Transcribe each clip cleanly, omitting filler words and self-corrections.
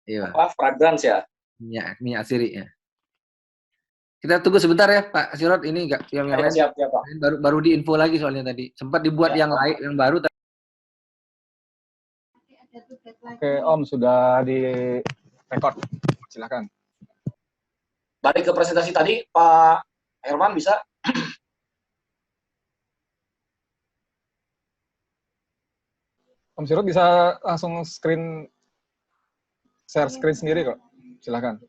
Iya. apa fragrance ya. Minyak asiri ya. Kita tunggu sebentar ya Pak Sirot, ini enggak yang Ya, lain siap siap Pak. baru diinfo lagi soalnya tadi. Sempat dibuat Ya. yang lain yang baru. Oke, Om sudah di record. Silakan. Balik ke presentasi tadi, Pak Herman bisa? Om Sirot bisa langsung share screen sendiri kok. Silakan.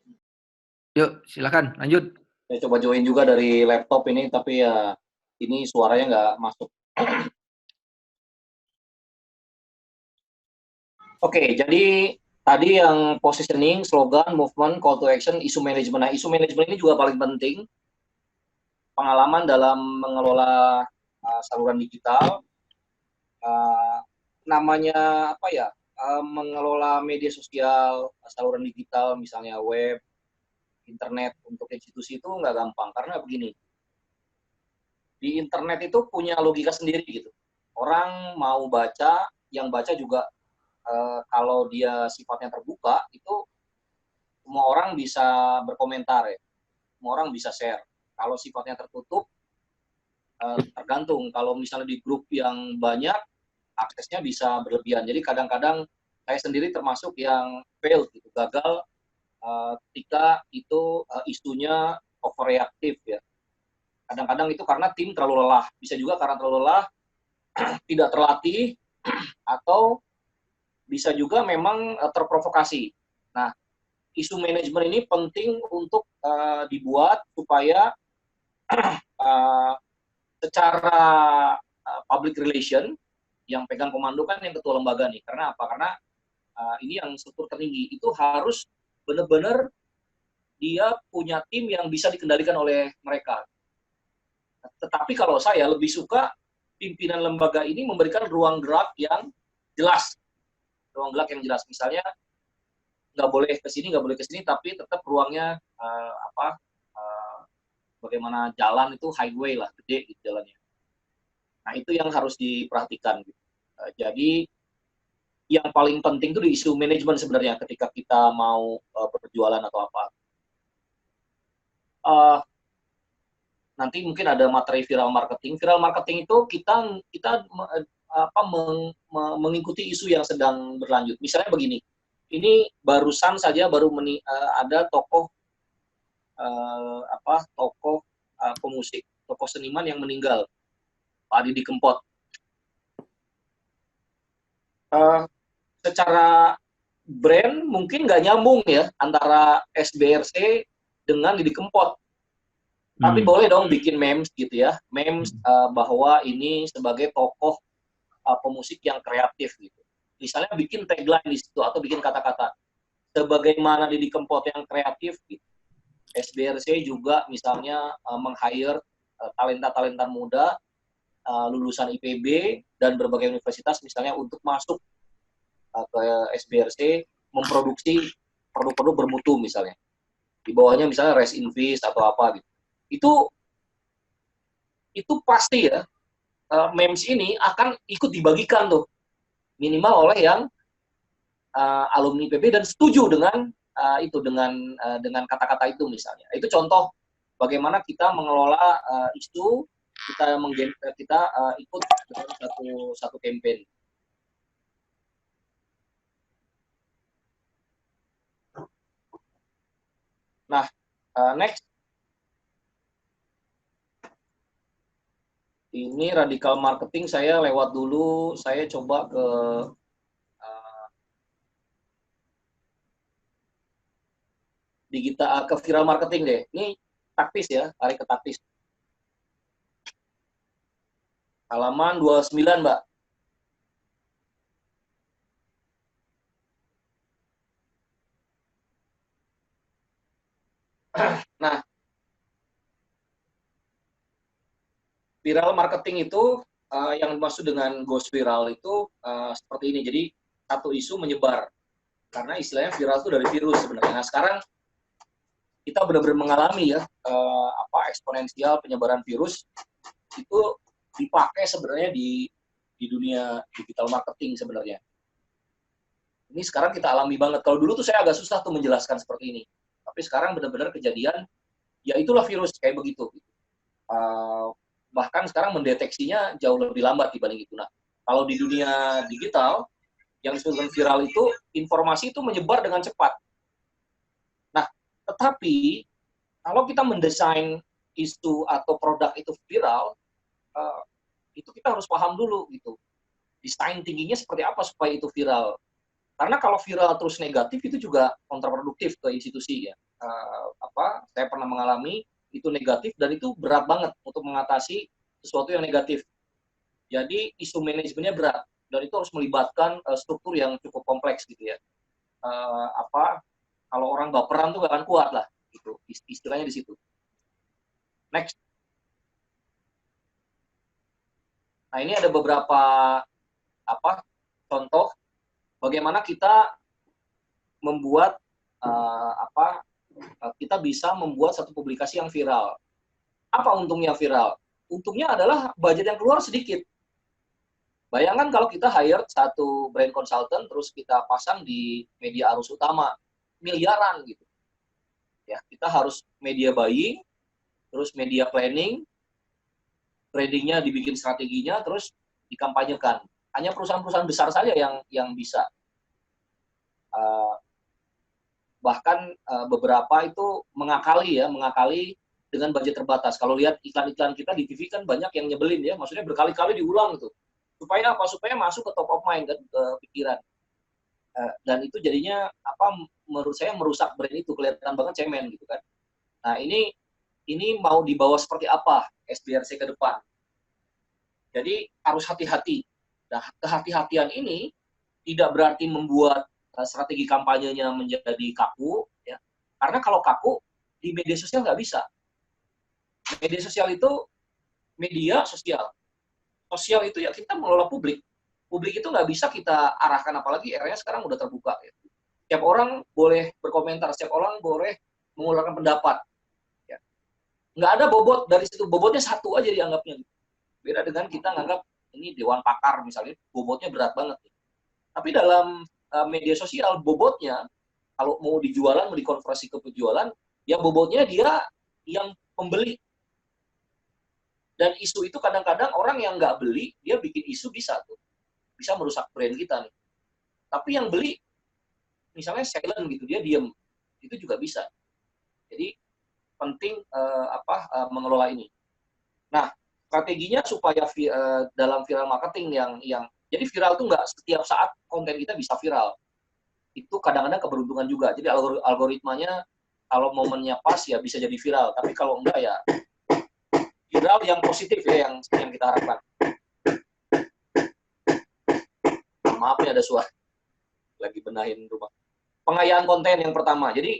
Yuk, silakan lanjut. Saya coba join juga dari laptop ini, tapi ya ini suaranya nggak masuk. Oke, jadi tadi yang positioning, slogan, movement, call to action, isu manajemen. Nah, isu manajemen ini juga paling penting. Pengalaman dalam mengelola saluran digital, namanya apa ya? Mengelola media sosial, saluran digital, misalnya web, internet untuk institusi itu nggak gampang. Karena begini, di internet itu punya logika sendiri gitu. Orang mau baca, yang baca juga kalau dia sifatnya terbuka, itu semua orang bisa berkomentar ya, semua orang bisa share. Kalau sifatnya tertutup, tergantung. Kalau misalnya di grup yang banyak, aksesnya bisa berlebihan. Jadi kadang-kadang saya sendiri termasuk yang fail, gitu, gagal ketika itu isunya overreaktif ya. Kadang-kadang itu karena tim terlalu lelah, bisa juga karena terlalu lelah, tidak terlatih, atau bisa juga memang terprovokasi. Nah, isu manajemen ini penting untuk dibuat supaya secara public relation yang pegang komando kan yang ketua lembaga nih. Karena apa? Karena ini yang struktur tertinggi itu harus benar-benar dia punya tim yang bisa dikendalikan oleh mereka. Tetapi kalau saya lebih suka pimpinan lembaga ini memberikan ruang gerak yang jelas. Ruang gerak yang jelas. Misalnya nggak boleh ke sini, tapi tetap ruangnya bagaimana jalan itu highway lah, gede gitu jalannya. Nah, itu yang harus diperhatikan. Gitu. Jadi, yang paling penting itu di isu manajemen sebenarnya ketika kita mau berjualan atau apa. Nanti mungkin ada materi viral marketing. Viral marketing itu kita mengikuti isu yang sedang berlanjut. Misalnya begini, ini barusan saja ada tokoh pemusik, tokoh seniman yang meninggal, Pak Didi Kempot. Secara brand mungkin nggak nyambung ya antara SBRC dengan Didi Kempot. Tapi boleh dong bikin memes gitu ya, memes bahwa ini sebagai tokoh pemusik yang kreatif gitu. Misalnya bikin tagline di situ atau bikin kata-kata sebagaimana Didi Kempot yang kreatif gitu. SBRC juga misalnya meng-hire talenta-talenta muda lulusan IPB dan berbagai universitas misalnya untuk masuk ke SBRC memproduksi produk-produk bermutu misalnya. Di bawahnya misalnya Rest in Peace atau apa gitu. Itu pasti ya memes ini akan ikut dibagikan tuh minimal oleh yang alumni IPB dan setuju dengan dengan kata-kata itu misalnya. Itu contoh bagaimana kita mengelola isu, kita ikut dalam satu campaign. Nah, next. Ini radikal marketing saya lewat dulu, saya coba ke viral marketing deh. Ini taktis ya, tarik ke taktis. Halaman 29, Mbak. Nah, viral marketing itu yang dimaksud dengan ghost viral itu seperti ini. Jadi satu isu menyebar karena istilahnya viral itu dari virus sebenarnya. Nah, sekarang kita benar-benar mengalami ya eksponensial penyebaran virus itu dipakai sebenarnya di dunia digital marketing sebenarnya. Ini sekarang kita alami banget. Kalau dulu tuh saya agak susah tuh menjelaskan seperti ini. Tapi sekarang benar-benar kejadian, ya itulah virus kayak begitu. Bahkan sekarang mendeteksinya jauh lebih lambat dibanding itu. Nah, kalau di dunia digital, yang disebutkan viral itu, informasi itu menyebar dengan cepat. Nah, tetapi kalau kita mendesain isu atau produk itu viral, itu kita harus paham dulu gitu. Desain tingginya seperti apa supaya itu viral. Karena kalau viral terus negatif itu juga kontraproduktif ke institusi ya. Saya pernah mengalami itu negatif dan itu berat banget untuk mengatasi sesuatu yang negatif. Jadi isu manajemennya berat dan itu harus melibatkan struktur yang cukup kompleks gitu ya. Kalau orang baperan tuh gak akan kuat lah gitu. Istilahnya di situ. Next. Nah, ini ada beberapa contoh bagaimana kita membuat kita bisa membuat satu publikasi yang viral. Apa untungnya viral? Untungnya adalah budget yang keluar sedikit. Bayangkan kalau kita hire satu brand consultant terus kita pasang di media arus utama, miliaran gitu. Ya, kita harus media buying, terus media planning, brandingnya dibikin strateginya, terus dikampanyekan. Hanya perusahaan-perusahaan besar saja yang bisa. Bahkan beberapa itu mengakali dengan budget terbatas. Kalau lihat iklan-iklan kita di TV kan banyak yang nyebelin ya, maksudnya berkali-kali diulang tuh. Supaya apa? Supaya masuk ke top of mind kan, ke pikiran. Dan itu jadinya menurut saya merusak brand itu, kelihatan banget cemen gitu kan. Nah, ini mau dibawa seperti apa SBRC ke depan. Jadi harus hati-hati. Nah, kehati-hatian ini tidak berarti membuat strategi kampanyenya menjadi kaku, ya. Karena kalau kaku di media sosial nggak bisa. Media sosial itu media sosial. Sosial itu ya kita mengelola publik. Publik itu nggak bisa kita arahkan, apalagi eranya sekarang udah terbuka. Ya. Setiap orang boleh berkomentar, setiap orang boleh mengeluarkan pendapat. Ya. Nggak ada bobot dari situ, bobotnya satu aja dianggapnya. Beda dengan kita nganggap ini dewan pakar misalnya, bobotnya berat banget. Tapi dalam media sosial, bobotnya, kalau mau dijualan, mau dikonversi ke penjualan, ya bobotnya dia yang pembeli. Dan isu itu kadang-kadang orang yang nggak beli, dia bikin isu bisa tuh. Bisa merusak brand kita nih. Tapi yang beli, misalnya silent gitu, dia diem. Itu juga bisa. Jadi penting mengelola ini. Nah, strateginya supaya dalam viral marketing yang jadi viral itu nggak setiap saat konten kita bisa viral. Itu kadang-kadang keberuntungan juga. Jadi algoritmanya kalau momennya pas ya bisa jadi viral. Tapi kalau enggak ya viral yang positif ya yang kita harapkan. Maaf ya ada suara. Lagi benahin rumah. Pengayaan konten yang pertama. Jadi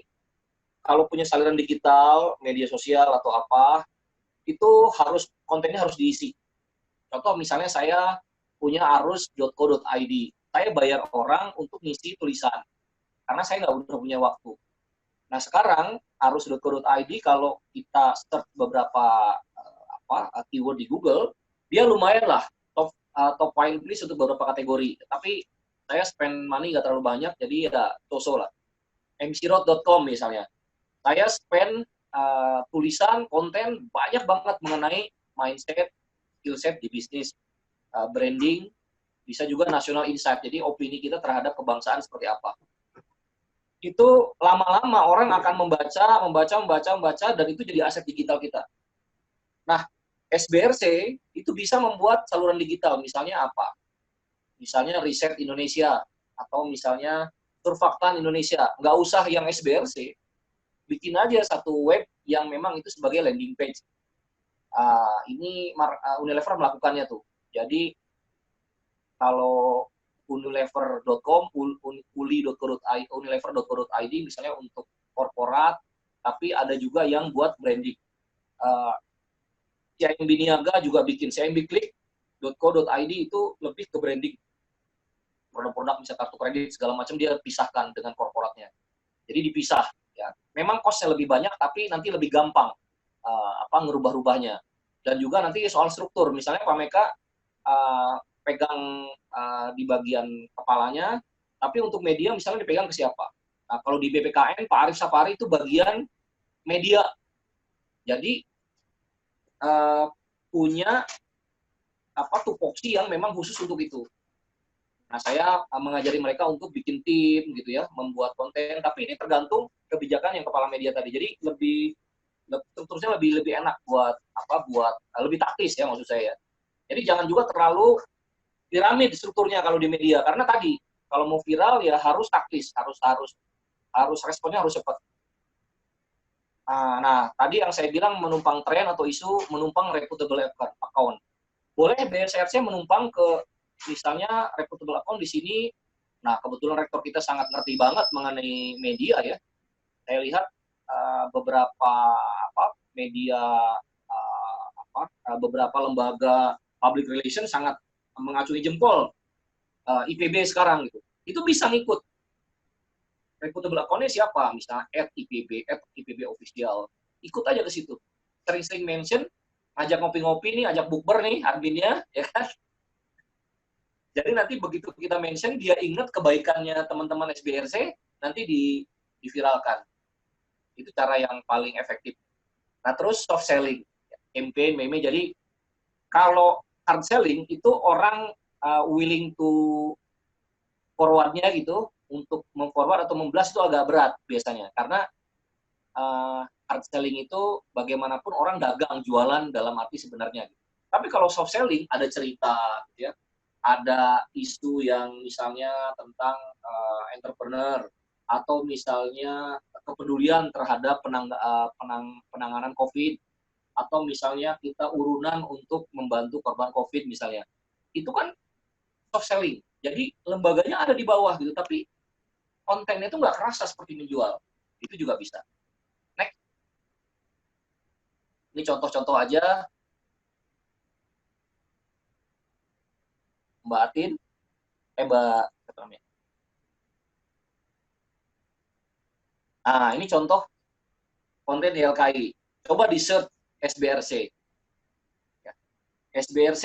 kalau punya saluran digital, media sosial atau apa, itu kontennya harus diisi. Contoh misalnya saya punya arus.co.id. Saya bayar orang untuk ngisi tulisan. Karena saya nggak punya waktu. Nah sekarang arus.co.id kalau kita search beberapa keyword di Google, dia lumayan lah top find list untuk beberapa kategori. Tapi saya spend money nggak terlalu banyak, jadi ya so-so lah. mcroad.com misalnya. Saya spend tulisan, konten banyak banget mengenai mindset, skill set di bisnis, branding, bisa juga national insight. Jadi opini kita terhadap kebangsaan seperti apa. Itu lama-lama orang akan membaca, dan itu jadi aset digital kita. Nah, SBRC itu bisa membuat saluran digital, misalnya apa? Misalnya Riset Indonesia, atau misalnya Surfaktan Indonesia. Nggak usah yang SBRC, bikin aja satu web yang memang itu sebagai landing page. Ini Unilever melakukannya tuh. Jadi, kalau unilever.com, unilever.co.id misalnya untuk korporat, tapi ada juga yang buat branding. CIMB Niaga juga bikin cimb-click.co.id itu lebih ke branding. Produk-produk misalnya kartu kredit segala macam dia pisahkan dengan korporatnya. Jadi dipisah ya. Memang cost-nya lebih banyak tapi nanti lebih gampang ngerubah-rubahnya. Dan juga nanti soal struktur, misalnya Pak Meka pegang di bagian kepalanya, Tapi untuk media misalnya dipegang ke siapa? Nah, kalau di BPKN, Pak Arif Sapari itu bagian media. Jadi punya tupoksi yang memang khusus untuk itu. Nah, saya mengajari mereka untuk bikin tim gitu ya, membuat konten. Tapi ini tergantung kebijakan yang kepala media tadi. Jadi strukturnya lebih enak buat lebih taktis ya maksud saya. Jadi jangan juga terlalu piramid strukturnya kalau di media, karena tadi kalau mau viral ya harus taktis, harus responnya harus cepat. Nah, tadi yang saya bilang menumpang tren atau isu menumpang reputable account. Boleh BSRC menumpang ke misalnya reputable account di sini. Nah, kebetulan rektor kita sangat ngerti banget mengenai media ya. Saya lihat beberapa media beberapa lembaga public relation sangat mengacungi jempol IPB sekarang gitu. Itu bisa ngikut. Reputable account-nya siapa? Misalnya @IPB official. Ikut aja ke situ. Sering-sering mention, ajak ngopi-ngopi nih, ajak bukber nih adminnya, ya kan? Jadi nanti begitu kita mention, dia ingat kebaikannya teman-teman SBRC, nanti diviralkan. Itu cara yang paling efektif. Nah, terus soft selling, campaign, meme. Jadi kalau hard selling itu orang willing to forward-nya gitu, untuk memforward atau memblast itu agak berat biasanya. Karena hard selling itu bagaimanapun orang dagang, jualan dalam arti sebenarnya. Tapi kalau soft selling, ada cerita, ya, ada isu yang misalnya tentang entrepreneur, atau misalnya kepedulian terhadap penanganan COVID, atau misalnya kita urunan untuk membantu korban COVID misalnya. Itu kan soft selling. Jadi lembaganya ada di bawah gitu, tapi kontennya itu nggak kerasa seperti menjual. Itu juga bisa. Next. Ini contoh-contoh aja. Mbak Atin. Mbak. Nah, ini contoh konten YLKI. Coba di search SBRC. SBRC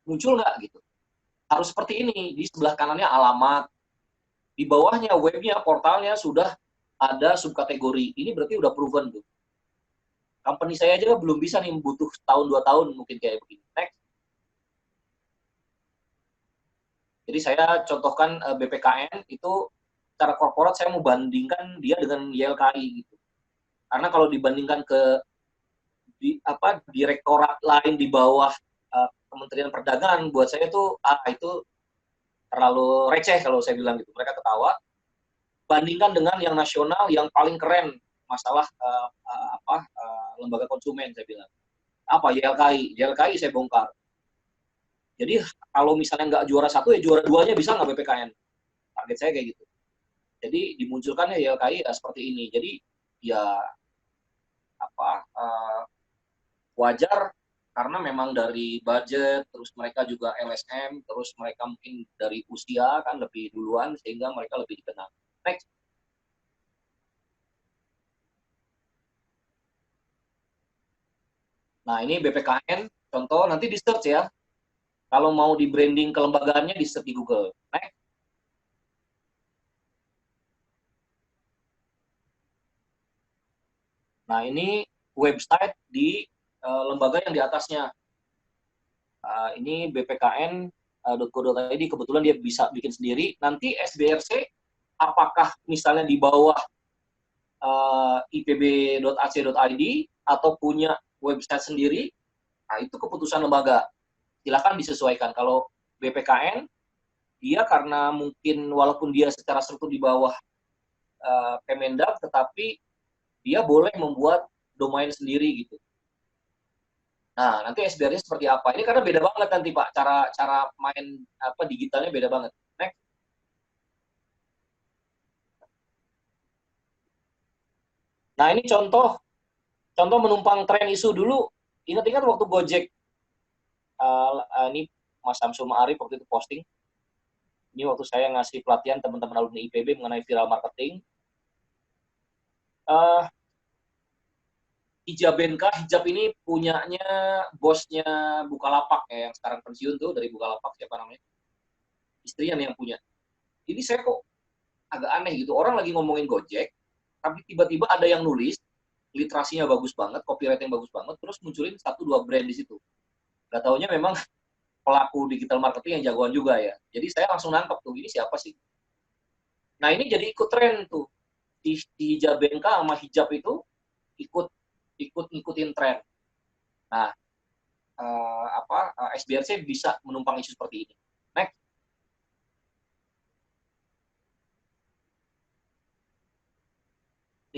muncul nggak gitu. Harus seperti ini. Di sebelah kanannya alamat. Di bawahnya webnya, portalnya sudah ada subkategori. Ini berarti udah proven tuh. Company saya aja belum bisa nih, butuh tahun 2 tahun mungkin kayak begini. Next. Jadi saya contohkan BPKN itu secara korporat saya mau bandingkan dia dengan YLKI gitu. Karena kalau dibandingkan ke direktorat lain di bawah Kementerian Perdagangan, buat saya tuh itu terlalu receh kalau saya bilang gitu. Mereka ketawa. Bandingkan dengan yang nasional yang paling keren masalah lembaga konsumen, saya bilang. Apa? YLKI saya bongkar. Jadi kalau misalnya nggak juara 1 ya juara 2-nya bisa nggak BPKN? Target saya kayak gitu. Jadi dimunculkannya YLKI seperti ini. Jadi ya wajar karena memang dari budget, terus mereka juga LSM, terus mereka mungkin dari usia kan lebih duluan sehingga mereka lebih dikenal. Next. Nah, ini BPKN, contoh nanti di search ya. Kalau mau di branding kelembagaannya di search di Google. Next. Nah, ini website di lembaga yang di atasnya. Ini bpkn.go.id, kebetulan dia bisa bikin sendiri. Nanti SBRC, apakah misalnya di bawah ipb.ac.id atau punya website sendiri, nah itu keputusan lembaga. Silakan disesuaikan. Kalau BPKN, dia karena mungkin walaupun dia secara struktur di bawah Kemendak, tetapi dia boleh membuat domain sendiri gitu. Nah, nanti SBR-nya seperti apa? Ini karena beda banget nanti Pak, cara main digitalnya beda banget. Next. Nah, ini contoh menumpang tren isu dulu. Ingat-ingat waktu Gojek, ini Mas Samsul Ma'arif waktu itu posting. Ini waktu saya ngasih pelatihan teman-teman alumni IPB mengenai viral marketing. Hijab ini punyanya bosnya Bukalapak ya, yang sekarang pensiun tuh dari Bukalapak, siapa namanya? istrinya nih yang punya. Ini saya kok agak aneh gitu. Orang lagi ngomongin Gojek, tapi tiba-tiba ada yang nulis, literasinya bagus banget, copywriting bagus banget, terus munculin 1-2 brand di situ. Gak taunya memang pelaku digital marketing yang jagoan juga ya. Jadi saya langsung nangkep tuh, ini siapa sih? Nah ini jadi ikut tren tuh. Di Hijabenka sama hijab itu ngikutin tren. Nah, SBRC bisa menumpang isu seperti ini. Next.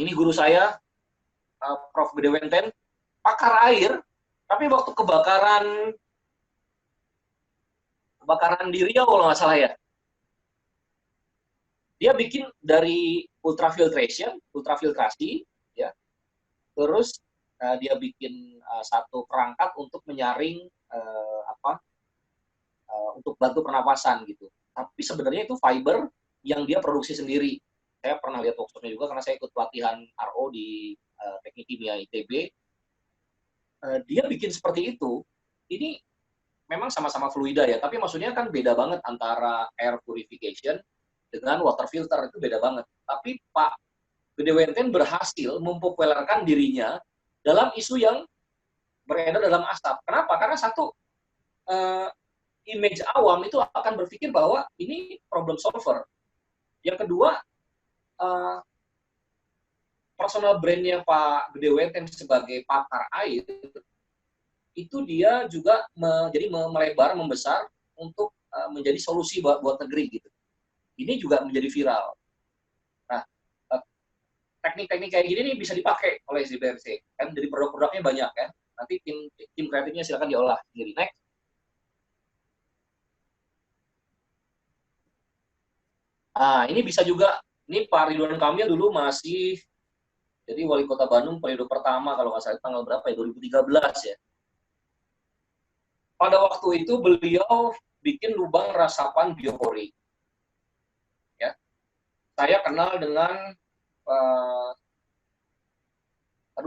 Ini guru saya, Prof. Gede Wenten, pakar air, tapi waktu kebakaran di Riau kalau nggak salah ya, dia bikin dari ultrafiltrasi, ya, terus dia bikin satu perangkat untuk menyaring untuk bantu pernapasan gitu. Tapi sebenarnya itu fiber yang dia produksi sendiri. Saya pernah lihat workshopnya juga karena saya ikut pelatihan RO di Teknik Kimia ITB. Dia bikin seperti itu. Ini memang sama-sama fluida ya, tapi maksudnya kan beda banget antara air purification dengan water filter, itu beda banget. Tapi Pak Gede Wenten berhasil mempopulerkan dirinya dalam isu yang beredar dalam asap. Kenapa? Karena satu, image awam itu akan berpikir bahwa ini problem solver. Yang kedua, personal brandnya Pak Gede Wenten sebagai pakar air, itu dia juga jadi melebar, membesar untuk menjadi solusi buat negeri gitu. Ini juga menjadi viral. Nah, teknik-teknik kayak gini nih bisa dipakai oleh SBRC. Kan jadi produk-produknya banyak ya. Nanti tim kreatifnya silakan diolah sendiri. Next. Nah, ini bisa juga, ini Pak Ridwan Kamil dulu masih jadi wali kota Bandung periode pertama, kalau nggak salah tanggal berapa ya, 2013 ya. Pada waktu itu beliau bikin lubang resapan biopori. Ya, saya kenal dengan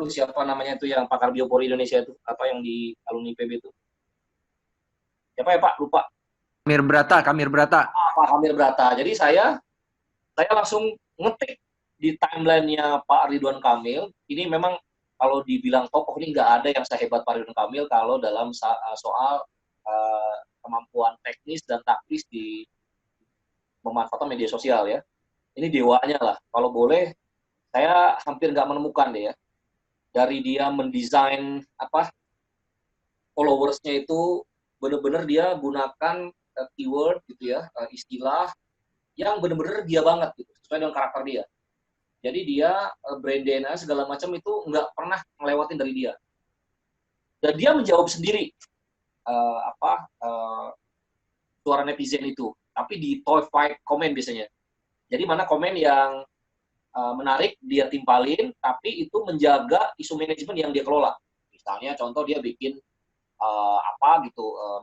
siapa namanya itu yang pakar biopori Indonesia itu, apa yang di alumni PB itu? Siapa ya Pak? Lupa. Kamir Brata. Pak Kamir Brata. Jadi saya langsung ngetik di timeline-nya Pak Ridwan Kamil. Ini memang kalau dibilang tokoh ini nggak ada yang sehebat Pak Ridwan Kamil kalau dalam soal kemampuan teknis dan taktis di memanfaatkan media sosial ya. Ini dewanya lah. Kalau boleh, saya hampir nggak menemukan deh ya. Dari dia mendesain followers-nya itu benar-benar dia gunakan keyword gitu ya, istilah yang benar-benar dia banget gitu, sesuai dengan karakter dia. Jadi dia brand DNA segala macam itu nggak pernah ngelewatin dari dia. Dan dia menjawab sendiri suara netizen itu, tapi di top 5 komen biasanya. Jadi mana komen yang menarik dia timpalin, tapi itu menjaga isu manajemen yang dia kelola. Misalnya contoh dia bikin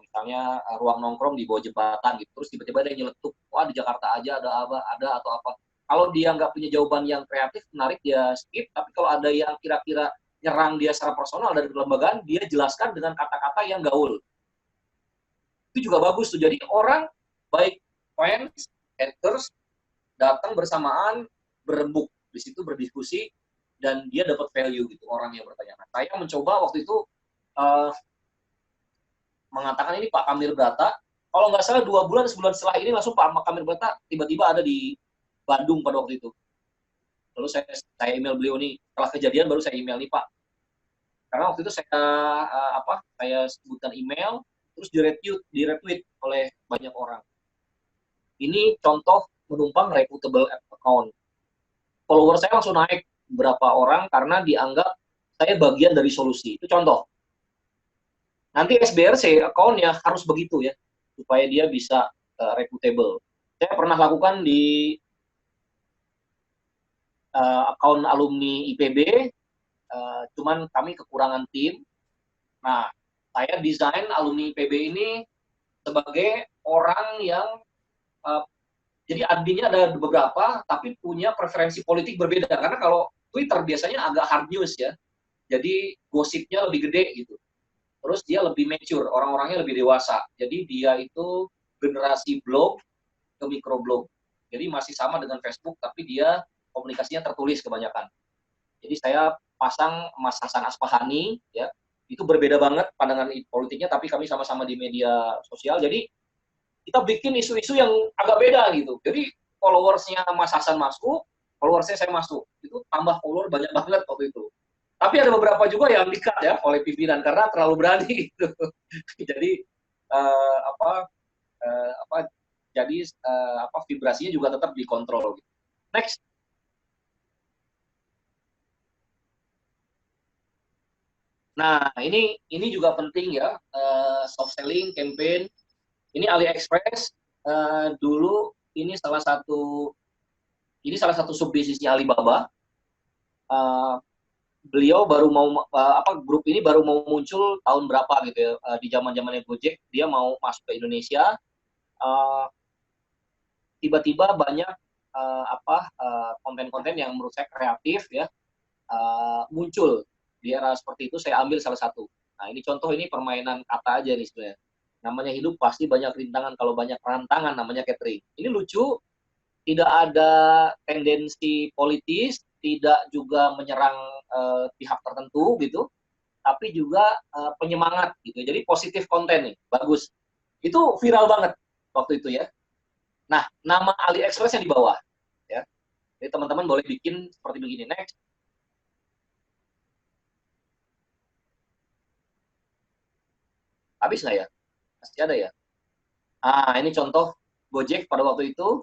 misalnya ruang nongkrong di bawah jembatan gitu, terus tiba-tiba ada yang nyeletuk, wah di Jakarta aja ada atau apa. Kalau dia nggak punya jawaban yang kreatif, menarik, dia skip. Tapi kalau ada yang kira-kira nyerang dia secara personal dari kelembagaan, dia jelaskan dengan kata-kata yang gaul. Itu juga bagus tuh. Jadi orang baik fans, haters datang bersamaan, berembuk di situ, berdiskusi, dan dia dapat value gitu orang yang bertanya. Nah, saya mencoba waktu itu mengatakan ini Pak Kamil Brata. Kalau nggak salah 2 bulan, sebulan setelah ini langsung Pak Kamil Brata tiba-tiba ada di Bandung pada waktu itu. Lalu saya email beliau nih, setelah kejadian baru saya email nih Pak. Karena waktu itu saya sebutkan email, terus di-retweet oleh banyak orang. Ini contoh menumpang reputable account. Follower saya langsung naik berapa orang karena dianggap saya bagian dari solusi. Itu contoh. Nanti SBRC account-nya harus begitu ya, supaya dia bisa reputable. Saya pernah lakukan di account alumni IPB, cuman kami kekurangan tim. Nah, saya desain alumni IPB ini sebagai orang yang jadi adminnya ada beberapa, tapi punya preferensi politik berbeda. Karena kalau Twitter biasanya agak hard news ya, jadi gosipnya lebih gede gitu. Terus dia lebih mature, orang-orangnya lebih dewasa. Jadi dia itu generasi blog, ke microblog. Jadi masih sama dengan Facebook, tapi dia komunikasinya tertulis kebanyakan. Jadi saya pasang Mas Hasan Aspahani, ya, itu berbeda banget pandangan politiknya, tapi kami sama-sama di media sosial. Jadi kita bikin isu-isu yang agak beda gitu. Jadi followersnya Mas Hasan masuk, followersnya saya masuk. Itu tambah follower banyak banget waktu itu. Tapi ada beberapa juga yang di-cut ya oleh pimpinan karena terlalu berani gitu. Jadi eh, apa jadi vibrasinya juga tetap dikontrol gitu. Next. Nah, ini juga penting ya, soft selling campaign. Ini AliExpress dulu ini salah satu subbisnisnya Alibaba. Beliau baru mau grup ini baru mau muncul tahun berapa gitu ya, di zaman-zamannya Gojek, dia mau masuk ke Indonesia. Tiba-tiba banyak konten-konten yang menurut saya kreatif ya muncul di era seperti itu. Saya ambil salah satu. Nah, ini contoh, ini permainan kata aja nih sebenarnya. Namanya hidup pasti banyak rintangan, kalau banyak rantangan namanya catering. Ini lucu, tidak ada tendensi politis, tidak juga menyerang pihak tertentu gitu, tapi juga penyemangat gitu. Jadi positif konten nih, bagus. Itu viral banget waktu itu ya. Nah, nama AliExpress yang di bawah ya. Jadi teman-teman boleh bikin seperti begini. Next. Habis nggak ya? Masih ada ya? Ah, ini contoh Gojek pada waktu itu.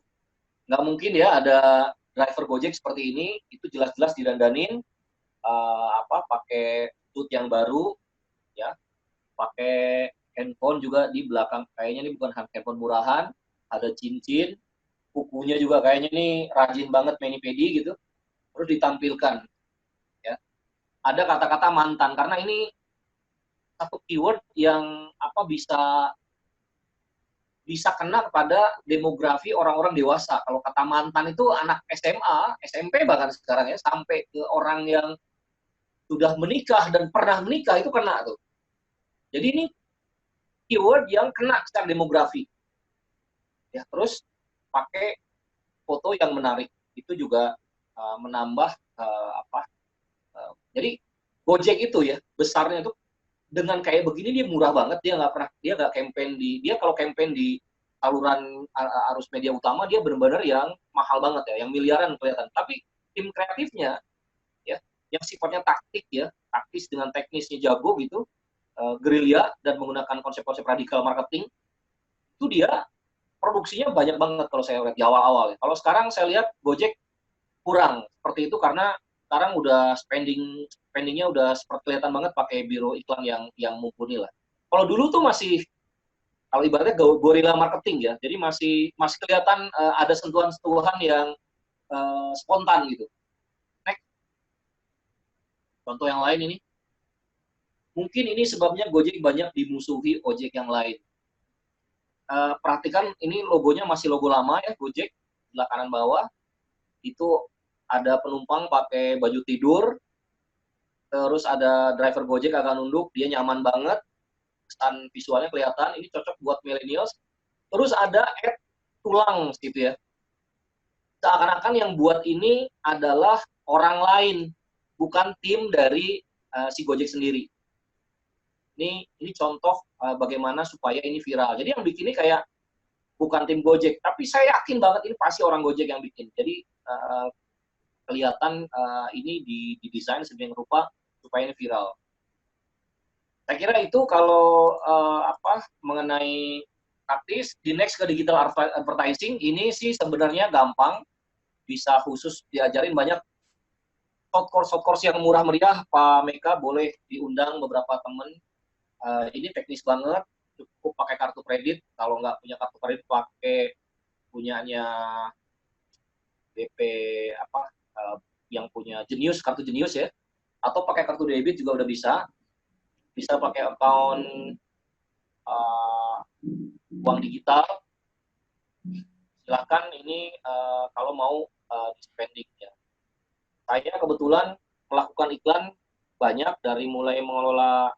Nggak mungkin ya ada driver Gojek seperti ini. Itu jelas-jelas didandanin pakai suit yang baru ya, pakai handphone juga di belakang, kayaknya ini bukan handphone murahan, ada cincin, kukunya juga kayaknya nih rajin banget mani-pedi gitu, terus ditampilkan ya. Ada kata-kata mantan, karena ini satu keyword yang bisa kena pada demografi orang-orang dewasa. Kalau kata mantan itu anak SMA, SMP bahkan sekarang ya, sampai ke orang yang sudah menikah dan pernah menikah itu kena tuh. Jadi ini keyword yang kena secara demografi. Ya, terus pakai foto yang menarik itu juga menambah jadi Gojek itu ya besarnya itu dengan kayak begini dia murah banget, dia nggak campaign kalau campaign di saluran arus media utama dia benar-benar yang mahal banget ya, yang miliaran kelihatan. Tapi tim kreatifnya ya yang sifatnya taktis dengan teknisnya jago gitu, gerilya dan menggunakan konsep-konsep radikal marketing, itu dia produksinya banyak banget kalau saya lihat di awal-awal. Kalau sekarang saya lihat Gojek kurang seperti itu karena sekarang udah spendingnya udah seperti kelihatan banget pakai biro iklan yang mumpuni lah. Kalau dulu tuh masih, kalau ibaratnya gorilla marketing ya, jadi masih kelihatan ada sentuhan-sentuhan yang spontan gitu. Next. Contoh yang lain ini. Mungkin ini sebabnya Gojek banyak dimusuhi ojek yang lain. Perhatikan ini logonya masih logo lama ya, Gojek, sebelah kanan bawah. Itu ada penumpang pakai baju tidur, terus ada driver Gojek agak nunduk, dia nyaman banget, stand visualnya kelihatan, ini cocok buat millennials. Terus ada ad tulang gitu ya. Seakan-akan yang buat ini adalah orang lain, bukan tim dari si Gojek sendiri. Ini contoh bagaimana supaya ini viral. Jadi yang bikin ini kayak bukan tim Gojek, tapi saya yakin banget ini pasti orang Gojek yang bikin. Jadi kelihatan ini didesain sedemikian rupa supaya ini viral. Saya kira itu kalau mengenai taktis. Di next ke digital advertising, ini sih sebenarnya gampang, bisa khusus diajarin banyak short course yang murah meriah. Pak Meka boleh diundang beberapa teman. Ini teknis banget, cukup pakai kartu kredit. Kalau nggak punya kartu kredit, pakai punyanya BP yang punya Genius, kartu Genius ya, atau pakai kartu debit juga udah bisa pakai account uang digital. Silahkan ini kalau mau spending ya. Saya kebetulan melakukan iklan banyak, dari mulai mengelola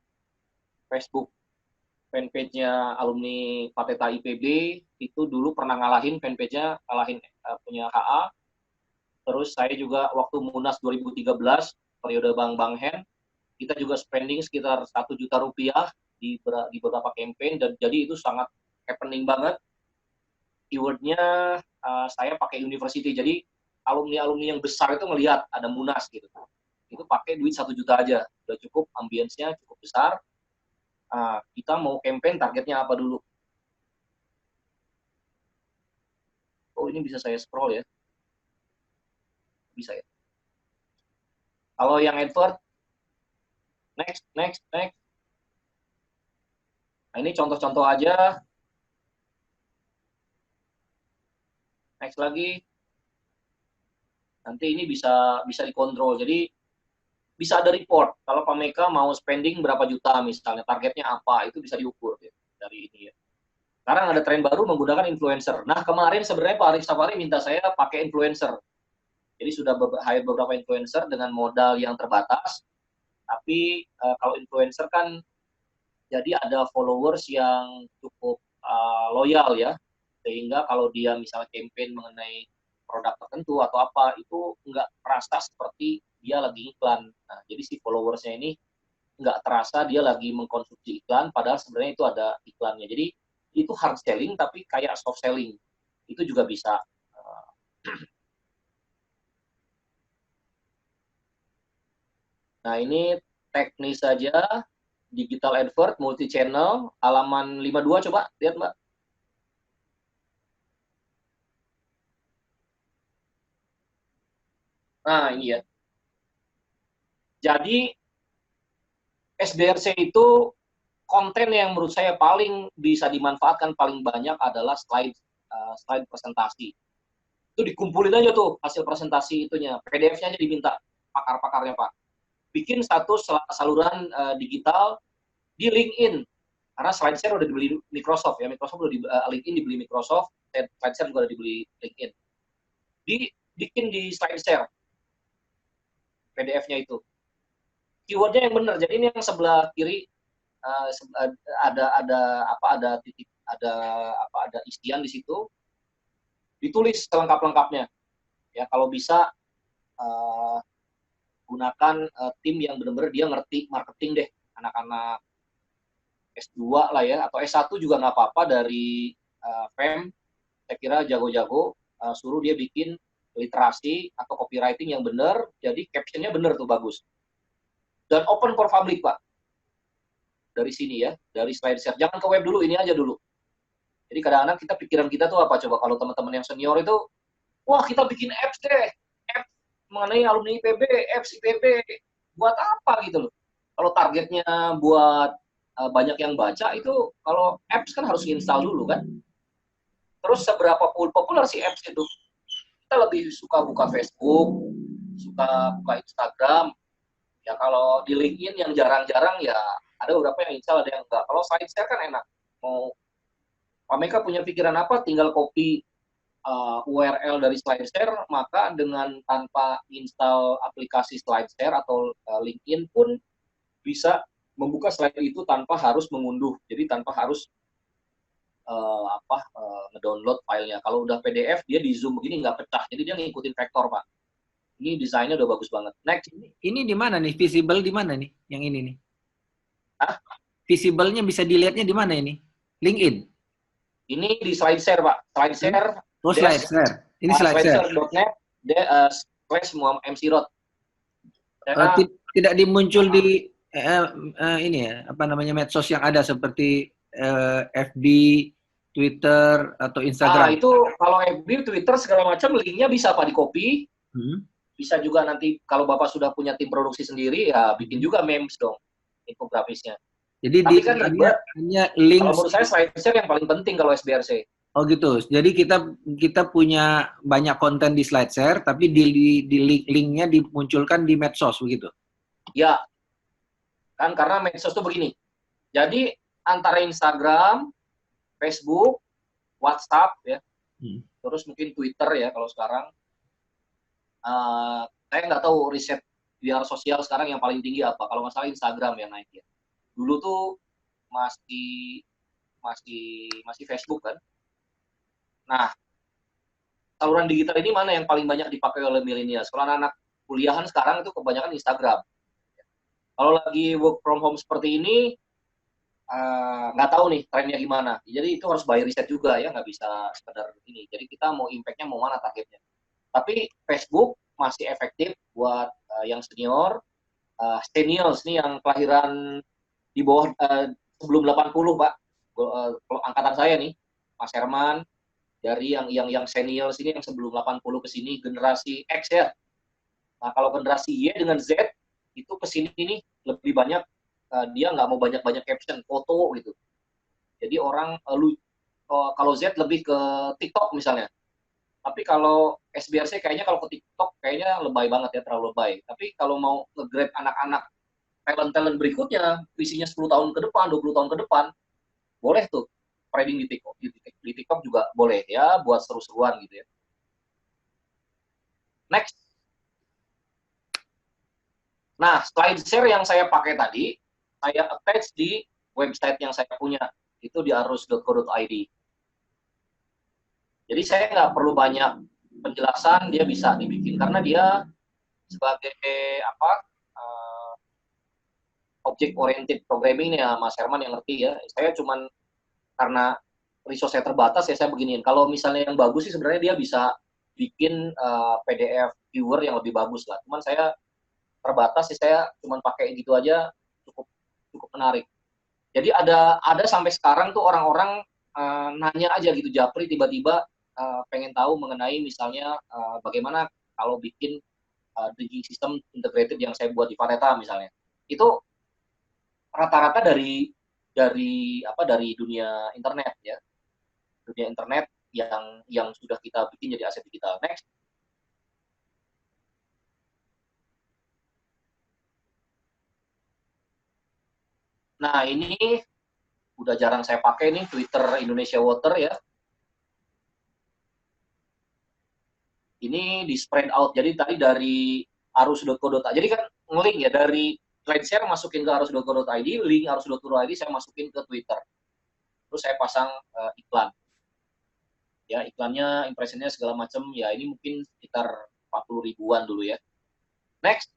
Facebook fanpage-nya alumni Pateta IPB itu dulu pernah ngalahin fanpage-nya, ngalahin punya HA. Terus saya juga waktu Munas 2013 periode Bang Hen, kita juga spending sekitar 1 juta rupiah di beberapa campaign, dan jadi itu sangat happening banget. Keywordnya saya pakai university, jadi alumni yang besar itu ngelihat ada Munas gitu, itu pakai duit 1 juta aja, udah cukup, ambience-nya cukup besar. Kita mau campaign targetnya apa dulu? Oh, ini bisa saya scroll ya? Bisa ya? Kalau yang advert, next. Nah, ini contoh-contoh aja. Next lagi. Nanti ini bisa dikontrol. Jadi bisa ada report. Kalau Pak Meka mau spending berapa juta misalnya, targetnya apa, itu bisa diukur ya, dari ini ya. Sekarang ada tren baru menggunakan influencer. Nah, kemarin sebenarnya Pak Arif Safari minta saya pakai influencer. Jadi sudah hire beberapa influencer dengan modal yang terbatas. Tapi kalau influencer kan jadi ada followers yang cukup loyal ya. Sehingga kalau dia misalnya campaign mengenai produk tertentu atau apa, itu nggak terasa seperti dia lagi iklan. Nah, jadi si followersnya ini nggak terasa dia lagi mengkonsumsi iklan, padahal sebenarnya itu ada iklannya. Jadi itu hard selling tapi kayak soft selling. Itu juga bisa. Nah, ini teknis saja, digital advert, multi channel, halaman 52 coba lihat Mbak. Nah, ini ya. Jadi SBRC itu konten yang menurut saya paling bisa dimanfaatkan paling banyak adalah slide presentasi. Itu dikumpulin aja tuh hasil presentasi itunya, PDF-nya aja diminta pakar-pakarnya Pak. Bikin satu saluran digital di LinkedIn, karena SlideShare udah dibeli Microsoft ya, Microsoft udah LinkedIn dibeli Microsoft, SlideShare juga udah dibeli LinkedIn. Bikin di SlideShare PDF-nya itu. Keywordnya yang benar. Jadi ini yang sebelah kiri ada titik, ada isian di situ. Ditulis selengkap-lengkapnya. Ya, kalau bisa gunakan tim yang benar-benar dia ngerti marketing deh, anak-anak S2 lah ya, atau S1 juga nggak apa-apa dari FEM, saya kira jago-jago, suruh dia bikin literasi atau copywriting yang benar, jadi captionnya benar tuh, bagus. Dan open for public, Pak. Dari sini ya, dari SlideShare. Jangan ke web dulu, ini aja dulu. Jadi kadang-kadang pikiran kita tuh apa coba, kalau teman-teman yang senior itu, wah kita bikin apps deh, apps mengenai alumni IPB, apps IPB, buat apa gitu loh. Kalau targetnya buat banyak yang baca, itu kalau apps kan harus install dulu kan. Terus seberapa populer si apps itu? Kita lebih suka buka Facebook, suka buka Instagram. Ya kalau di LinkedIn yang jarang-jarang ya ada beberapa yang install, ada yang enggak. Kalau SlideShare kan enak. Mau Pak Meka punya pikiran apa, tinggal copy URL dari SlideShare, maka dengan tanpa install aplikasi SlideShare atau LinkedIn pun bisa membuka slide itu tanpa harus mengunduh. Jadi tanpa harus ngedownload filenya. Kalau udah PDF dia di zoom begini nggak pecah. Jadi dia ngikutin vektor, Pak. Ini desainnya udah bagus banget. Next. Ini di mana nih? Visible di mana nih? Yang ini nih. Visible-nya bisa dilihatnya di mana ini? LinkedIn. Ini di SlideShare, Pak. SlideShare. Oh, SlideShare. Ini SlideShare. SlideShare.net /mcrot. Tidak dimuncul di ini ya, apa namanya, medsos yang ada seperti FB, Twitter atau Instagram. Itu kalau FB, Twitter segala macam linknya bisa Pak di copy. Bisa juga nanti kalau Bapak sudah punya tim produksi sendiri ya bikin juga memes dong, infografisnya. Jadi tapi kan hanya link. Kalau menurut saya SlideShare yang paling penting kalau SBRC. Oh gitu. Jadi kita punya banyak konten di SlideShare, tapi di linknya dimunculkan di medsos begitu. Ya, kan karena medsos itu begini. Jadi antara Instagram, Facebook, WhatsApp ya, terus mungkin Twitter ya kalau sekarang. Saya nggak tahu riset biar sosial sekarang yang paling tinggi apa. Kalau nggak salah Instagram yang naik ya. Dulu tuh masih masih Facebook kan. Nah, saluran digital ini mana yang paling banyak dipakai oleh milenial? Kalau anak-anak kuliahan sekarang itu kebanyakan Instagram. Kalau lagi work from home seperti ini, nggak tahu nih trennya gimana. Jadi itu harus by riset juga ya, nggak bisa sekedar ini. Jadi kita mau impact-nya mau mana targetnya. Tapi Facebook masih efektif buat yang senior, seniors nih yang kelahiran di bawah sebelum 80, Pak. Kalau angkatan saya nih, Mas Herman, dari yang senior sini yang sebelum 80 ke sini generasi X ya. Nah, kalau generasi Y dengan Z itu ke sini nih lebih banyak dia nggak mau banyak-banyak caption, foto gitu. Jadi orang kalau Z lebih ke TikTok misalnya. Tapi kalau SBRC kayaknya kalau ke TikTok kayaknya lebay banget ya, terlalu lebay. Tapi kalau mau nge-grab anak-anak talent-talent berikutnya, visinya 10 tahun ke depan, 20 tahun ke depan, boleh tuh trading di TikTok. Di TikTok juga boleh ya, buat seru-seruan gitu ya. Next. Nah, slide share yang saya pakai tadi, saya attach di website yang saya punya. Itu di arus.co.id. Jadi saya nggak perlu banyak penjelasan, dia bisa dibikin. Karena dia sebagai object oriented programming ya Mas Herman yang ngerti ya. Saya cuman karena resource saya terbatas ya saya beginiin. Kalau misalnya yang bagus sih sebenarnya dia bisa bikin PDF viewer yang lebih bagus lah. Cuman saya terbatas sih, saya cuman pakai gitu aja cukup menarik. Jadi ada sampai sekarang tuh orang-orang nanya aja gitu, Japri tiba-tiba pengen tahu mengenai misalnya bagaimana kalau bikin drinking system integrated yang saya buat di Vareta misalnya. Itu rata-rata dari dunia internet ya. Dunia internet yang sudah kita bikin jadi aset digital. Next. Nah, ini udah jarang saya pakai nih Twitter Indonesia Water ya. Ini di spread out. Jadi tadi dari arus.co.id. Jadi kan nge-link ya dari slide share masukin ke arus.co.id, link arus.co.id saya masukin ke Twitter. Terus saya pasang iklan. Ya, iklannya, impressionnya segala macam. Ya, ini mungkin sekitar 40 ribuan dulu ya. Next.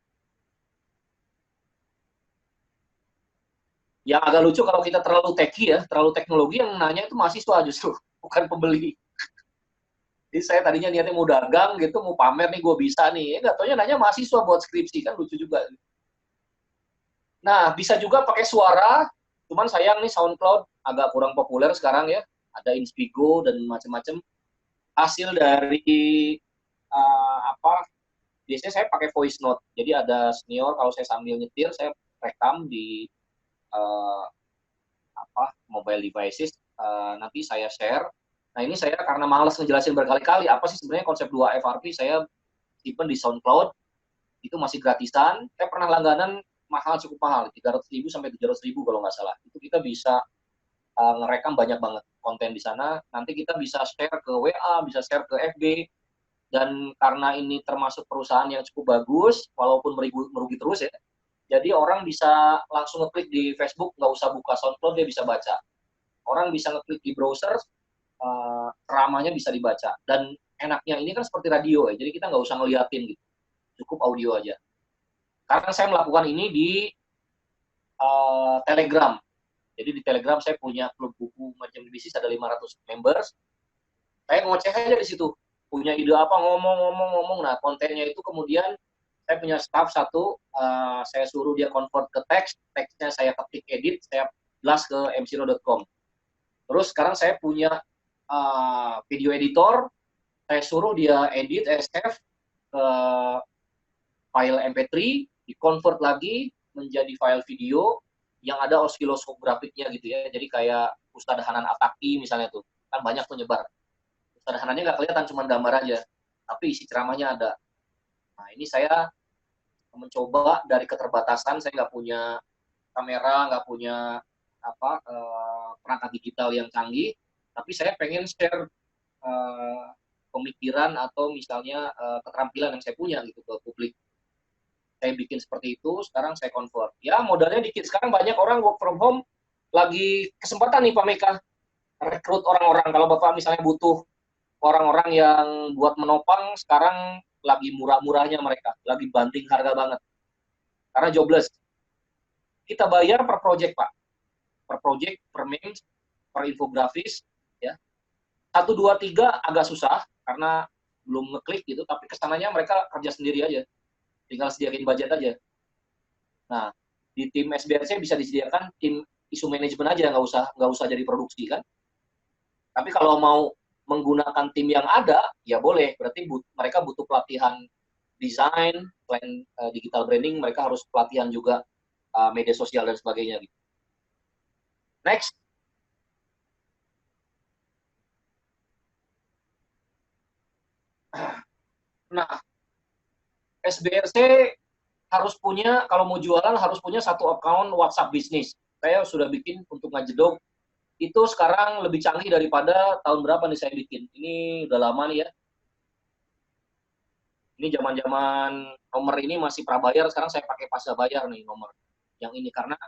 Yang agak lucu kalau kita terlalu techy ya, terlalu teknologi, yang nanya itu mahasiswa justru, bukan pembeli. Jadi saya tadinya niatnya mau dagang gitu, mau pamer nih gue bisa nih. Nggak taunya nanya mahasiswa buat skripsi, kan lucu juga. Nah, bisa juga pakai suara, cuman sayang nih SoundCloud agak kurang populer sekarang ya. Ada Inspigo dan macam-macam. Hasil dari biasanya saya pakai voice note. Jadi ada senior, kalau saya sambil nyetir, saya rekam di mobile devices, nanti saya share. Nah, ini saya karena malas ngejelasin berkali-kali apa sih sebenarnya konsep 2FRP, saya simpen di SoundCloud, itu masih gratisan. Saya pernah langganan mahal, cukup mahal, 300.000 sampai 700.000 kalau nggak salah. Itu kita bisa ngerekam banyak banget konten di sana. Nanti kita bisa share ke WA, bisa share ke FB, dan karena ini termasuk perusahaan yang cukup bagus, walaupun merugi terus ya, jadi orang bisa langsung ngeklik di Facebook, nggak usah buka SoundCloud, dia bisa baca. Orang bisa ngeklik di browser, ceramahnya bisa dibaca. Dan enaknya ini kan seperti radio ya, jadi kita nggak usah ngeliatin gitu, cukup audio aja. Karena saya melakukan ini di Telegram. Jadi di Telegram saya punya klub buku macam bisnis, ada 500 members. Saya ngoceh aja di situ. Punya ide apa, ngomong. Nah, kontennya itu kemudian saya punya staff satu, saya suruh dia convert ke teks, teksnya saya ketik edit, saya blast ke mcino.com. Terus sekarang saya punya video editor, saya suruh dia edit SF ke file MP3, di-convert lagi menjadi file video yang ada osiloskop grafiknya gitu ya. Jadi kayak Ustadz Hanan Ataki misalnya tuh, kan banyak tuh nyebar. Ustadz Hanannya nggak kelihatan, cuma gambar aja, tapi isi ceramahnya ada. Nah, ini saya mencoba dari keterbatasan, saya nggak punya kamera, nggak punya perangkat digital yang canggih, tapi saya pengen share pemikiran atau misalnya keterampilan yang saya punya gitu ke publik. Saya bikin seperti itu, sekarang saya convert. Ya, modalnya dikit. Sekarang banyak orang work from home, lagi kesempatan nih Pak Meka, rekrut orang-orang. Kalau Bapak misalnya butuh orang-orang yang buat menopang, sekarang lagi murah-murahnya mereka, lagi banting harga banget. Karena jobless. Kita bayar per project, Pak. Per project, per memes, per infografis, ya. 1, 2, 3 agak susah, karena belum ngeklik gitu, tapi kesananya mereka kerja sendiri aja. Tinggal sediain budget aja. Nah, di tim SBRC bisa disediakan tim isu manajemen aja, nggak usah jadi produksi kan. Tapi kalau mau menggunakan tim yang ada, ya boleh. Berarti mereka butuh pelatihan desain, selain digital branding, mereka harus pelatihan juga media sosial dan sebagainya. Gitu. Next. Nah, SBRC harus punya, kalau mau jualan harus punya satu account WhatsApp bisnis. Saya sudah bikin untuk Ngajedog. Itu sekarang lebih canggih daripada tahun berapa nih saya bikin. Ini udah lama nih ya. Ini zaman-zaman nomor ini masih prabayar, sekarang saya pakai pasca bayar nih nomor yang ini, karena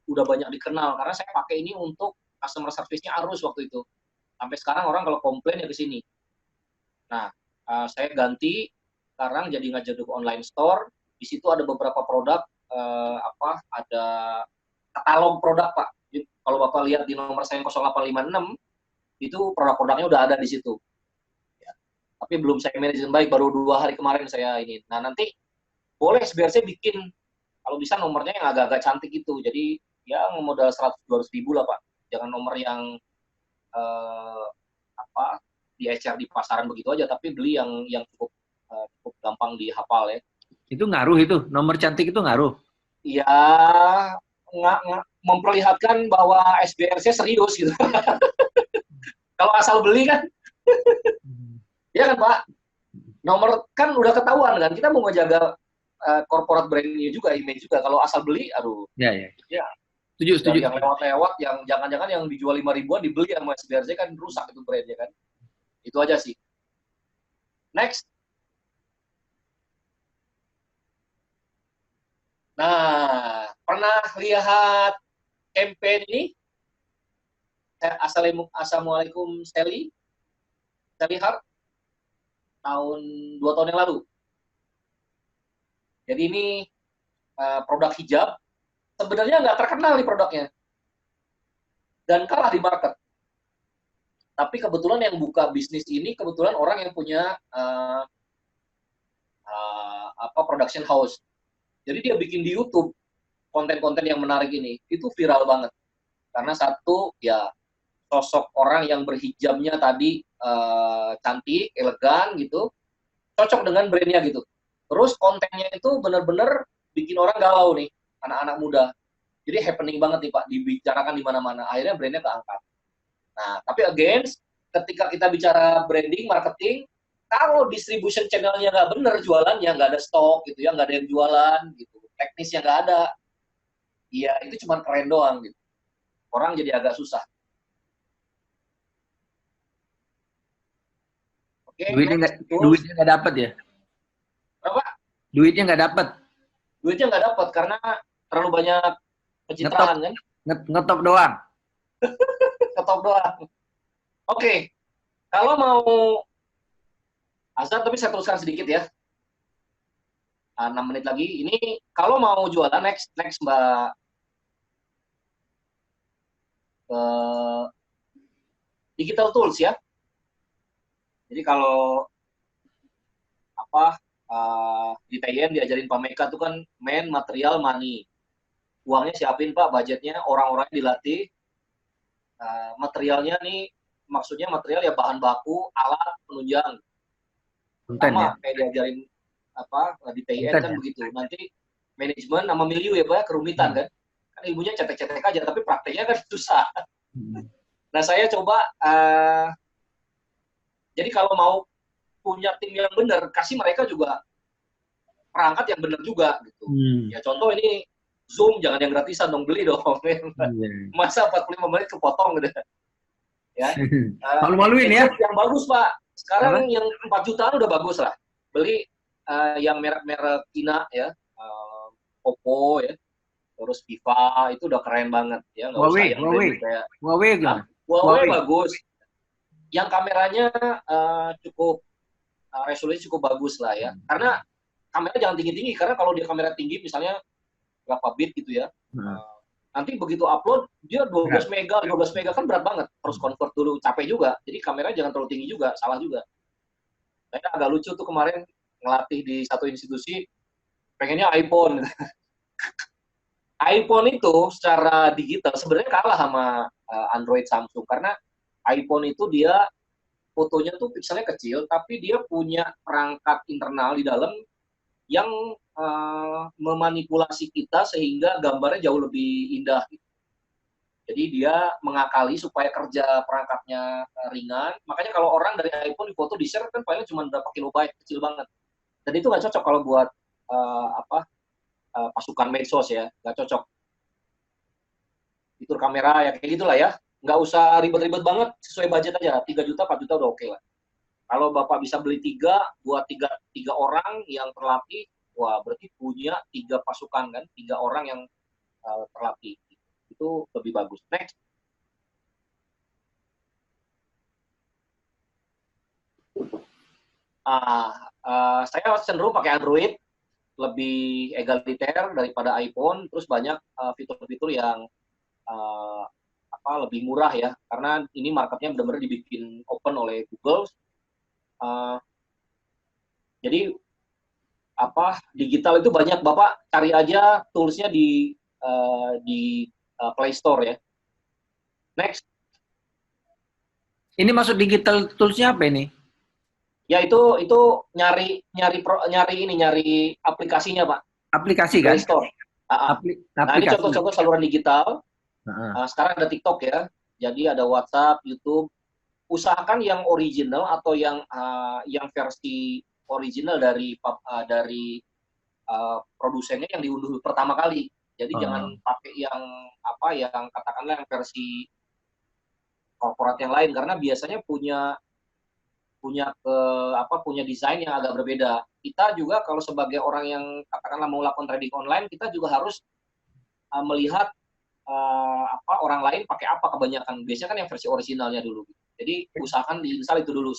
udah banyak dikenal, karena saya pakai ini untuk customer service-nya arus waktu itu. Sampai sekarang orang kalau komplain ya ke sini. Nah, saya ganti sekarang jadi Ngajedog Online Store. Di situ ada beberapa produk, ada katalog produk, Pak. Jadi, kalau Bapak lihat di nomor saya 0856, itu produk-produknya udah ada di situ. Tapi belum saya manage dengan baik, baru 2 hari kemarin saya ini. Nah, nanti boleh SBRC bikin, kalau bisa nomornya yang agak-agak cantik gitu. Jadi, ya modal 100-200 ribu lah, Pak. Jangan nomor yang di ecer di pasaran begitu aja, tapi beli yang cukup gampang dihafal ya. Itu ngaruh itu? Nomor cantik itu ngaruh? Ya, memperlihatkan bahwa SBRC serius gitu. Kalau asal beli kan, ya kan Pak, nomor kan udah ketahuan kan, kita mau ngejaga corporate brandnya juga, image juga. Kalau asal beli, aduh. Ya. Setuju. Yang lewat-lewat, yang jangan-jangan yang dijual 5 ribuan dibeli sama SBRC kan rusak itu brandnya kan. Itu aja sih. Next. Nah, pernah lihat campaign ini? Assalamualaikum Sally Hart tahun 2 tahun yang lalu. Jadi ini produk hijab, sebenarnya nggak terkenal nih produknya dan kalah di market. Tapi kebetulan yang buka bisnis ini kebetulan orang yang punya production house. Jadi dia bikin di YouTube konten-konten yang menarik ini, itu viral banget. Karena satu, ya sosok orang yang berhijabnya tadi cantik, elegan gitu, cocok dengan brandnya gitu. Terus kontennya itu benar-benar bikin orang galau nih, anak-anak muda. Jadi happening banget nih Pak, dibicarakan di mana-mana. Akhirnya brandnya keangkat. Nah, tapi again, ketika kita bicara branding, marketing, kalau distribution channelnya nggak bener, jualannya nggak ada stok gitu ya, nggak ada yang jualan gitu, teknisnya nggak ada, iya itu cuma keren doang gitu. Orang jadi agak susah. Oke, duitnya nggak dapat ya? Apa? Duitnya nggak dapat. Duitnya nggak dapat karena terlalu banyak pencitraan kan? Ngetop doang. Ngetop doang. Oke, kalau mau azan, tapi saya teruskan sedikit ya. 6 menit lagi. Ini kalau mau jualan, next Mbak. Digital tools ya. Jadi kalau di TIN diajarin Pak Meka itu kan main material money. Uangnya siapin Pak, budgetnya, orang-orangnya dilatih. Materialnya nih, maksudnya material ya bahan baku, alat, penunjang. Sama kayak diajarin di TIN kan begitu. Nanti manajemen sama milieu ya Pak, kerumitan kan. Kan ilmunya cetek-cetek aja, tapi prakteknya kan susah. Nah saya coba, jadi kalau mau punya tim yang benar, kasih mereka juga perangkat yang benar juga gitu. Ya contoh ini Zoom, jangan yang gratisan dong, beli dong. Masa 45 menit kepotong gitu. Ya. Malu-maluin ya. Yang bagus Pak. Sekarang yang 4 jutaan udah bagus lah. Beli yang merek-merek Cina ya, Oppo ya. terus Viva itu udah keren banget ya, nggak usah yang brand kayak Huawei gimana? Huawei bagus, yang kameranya cukup resolusi cukup bagus lah ya, karena kamera jangan tinggi-tinggi, karena kalau dia kamera tinggi misalnya berapa bit gitu ya, nanti begitu upload dia 12 mega, 15 mega kan berat banget, harus convert dulu, capek juga, jadi kamera jangan terlalu tinggi juga, salah juga. Saya agak lucu tuh kemarin ngelatih di satu institusi, pengennya iPhone. iPhone itu secara digital sebenarnya kalah sama Android Samsung, karena iPhone itu dia fotonya tuh pixelnya kecil, tapi dia punya perangkat internal di dalam yang memanipulasi kita sehingga gambarnya jauh lebih indah. Jadi dia mengakali supaya kerja perangkatnya ringan. Makanya kalau orang dari iPhone di foto di share kan filenya cuma berapa kilobyte, kecil banget. Dan itu nggak cocok kalau buat pasukan medsos ya, nggak cocok. Fitur kamera ya kayak gitulah ya. Nggak usah ribet-ribet banget, sesuai budget aja. 3 juta, 4 juta udah oke lah. Kalau Bapak bisa beli 3, buat 3 orang yang terlatih, wah berarti punya 3 pasukan kan, 3 orang yang terlatih. Itu lebih bagus. Next. Saya cenderung pakai Android, lebih egaliter daripada iPhone, terus banyak fitur-fitur yang lebih murah ya, karena ini marketnya benar-benar dibikin open oleh Google. Jadi digital itu banyak, Bapak cari aja toolsnya di Play Store ya. Next. Ini masuk digital toolsnya apa ini? Ya itu nyari aplikasinya Pak. Aplikasi Play kan? Store. Nah ini contoh-contoh saluran digital. Sekarang ada TikTok ya. Jadi ada WhatsApp, YouTube. Usahakan yang original atau yang versi original dari produsennya yang diunduh pertama kali. Jadi jangan pakai yang katakanlah yang versi korporat yang lain, karena biasanya punya desain yang agak berbeda. Kita juga kalau sebagai orang yang katakanlah mau lakukan trading online, kita juga harus melihat orang lain pakai apa kebanyakan. Biasanya kan yang versi originalnya dulu. Jadi usahakan diinstal itu dulu.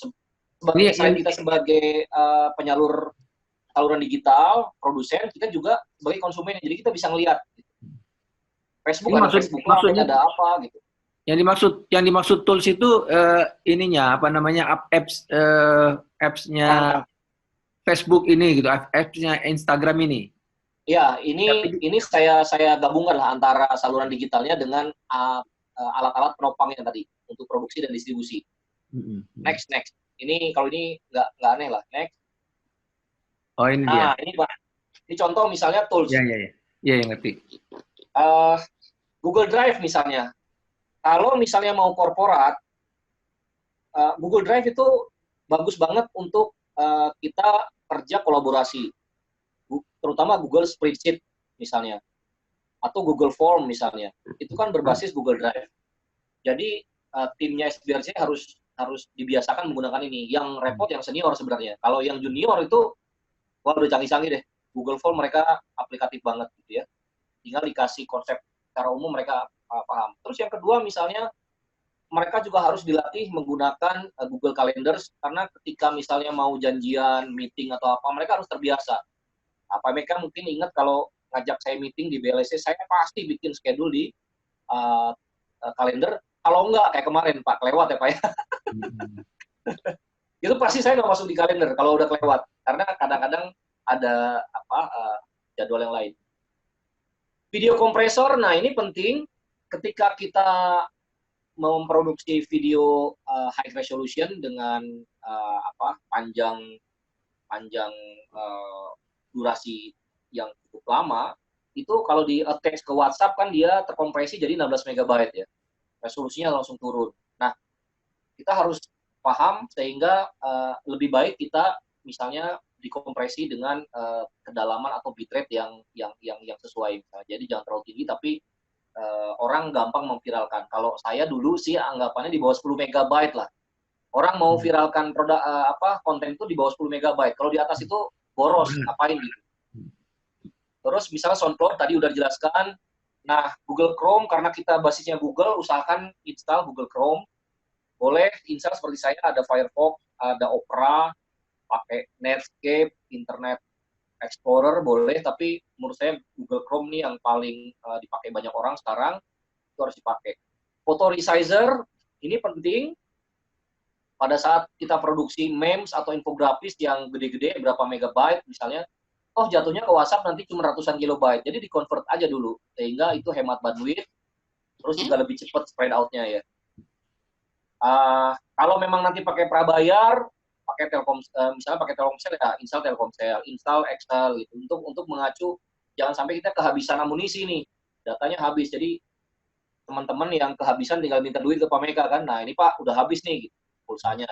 Kita sebagai penyalur saluran digital, produsen, kita juga sebagai konsumen. Jadi kita bisa ngelihat Facebook maksudnya ada apa gitu. Yang dimaksud tools itu apps-nya Facebook ini gitu, apps-nya Instagram ini. Ya, ini saya gabungkan lah antara saluran digitalnya dengan alat-alat penopangnya tadi untuk produksi dan distribusi. Next. Ini kalau ini nggak aneh lah. Next. Oh ini dia. Ini Pak. Ini contoh misalnya tools. Iya, ngerti. Google Drive misalnya. Kalau misalnya mau korporat, Google Drive itu bagus banget untuk kita kerja kolaborasi. Terutama Google Spreadsheet misalnya. Atau Google Form misalnya. Itu kan berbasis Google Drive. Jadi timnya SBRC harus dibiasakan menggunakan ini. Yang repot yang senior sebenarnya. Kalau yang junior itu, wah udah canggih-canggih deh. Google Form mereka aplikatif banget gitu ya. Tinggal dikasih konsep secara umum mereka paham. Terus yang kedua misalnya mereka juga harus dilatih menggunakan Google Calendars, karena ketika misalnya mau janjian meeting atau apa, mereka harus terbiasa. Mereka mungkin ingat kalau ngajak saya meeting di BLSC, saya pasti bikin schedule di kalender. Kalau enggak kayak kemarin Pak, kelewat ya Pak ya. Itu pasti saya nggak masuk di kalender kalau udah kelewat, karena kadang-kadang ada jadwal yang lain. Video kompresor, nah ini penting ketika kita memproduksi video high resolution dengan panjang durasi yang cukup lama, itu kalau di attach ke WhatsApp kan dia terkompresi jadi 16 MB ya. Resolusinya langsung turun. Nah, kita harus paham sehingga lebih baik kita misalnya dikompresi dengan kedalaman atau bitrate yang sesuai. Jadi jangan terlalu tinggi tapi orang gampang memviralkan. Kalau saya dulu sih anggapannya di bawah 10 MB lah. Orang mau viralkan produk konten itu di bawah 10 MB. Kalau di atas itu boros, ngapain gitu. Terus misalnya SoundCloud tadi udah dijelaskan, Nah, Google Chrome, karena kita basisnya Google, usahakan install Google Chrome. Boleh install seperti saya, ada Firefox, ada Opera, pakai Netscape, Internet Explorer boleh, tapi menurut saya Google Chrome nih yang paling dipakai banyak orang sekarang, itu harus dipakai. Photo resizer, ini penting pada saat kita produksi memes atau infografis yang gede-gede, berapa megabyte misalnya, oh jatuhnya ke WhatsApp nanti cuma ratusan kilobyte, jadi di-convert aja dulu, sehingga itu hemat bandwidth, terus juga lebih cepat spread out-nya ya. Kalau memang nanti pakai prabayar, pakai Telkom, misalnya pakai Telkomsel ya, install Telkomsel, install Excel gitu, untuk mengacu, jangan sampai kita kehabisan amunisi nih, datanya habis, jadi teman-teman yang kehabisan tinggal minta duit ke Pak Mega kan, nah ini Pak udah habis nih gitu, pulsanya.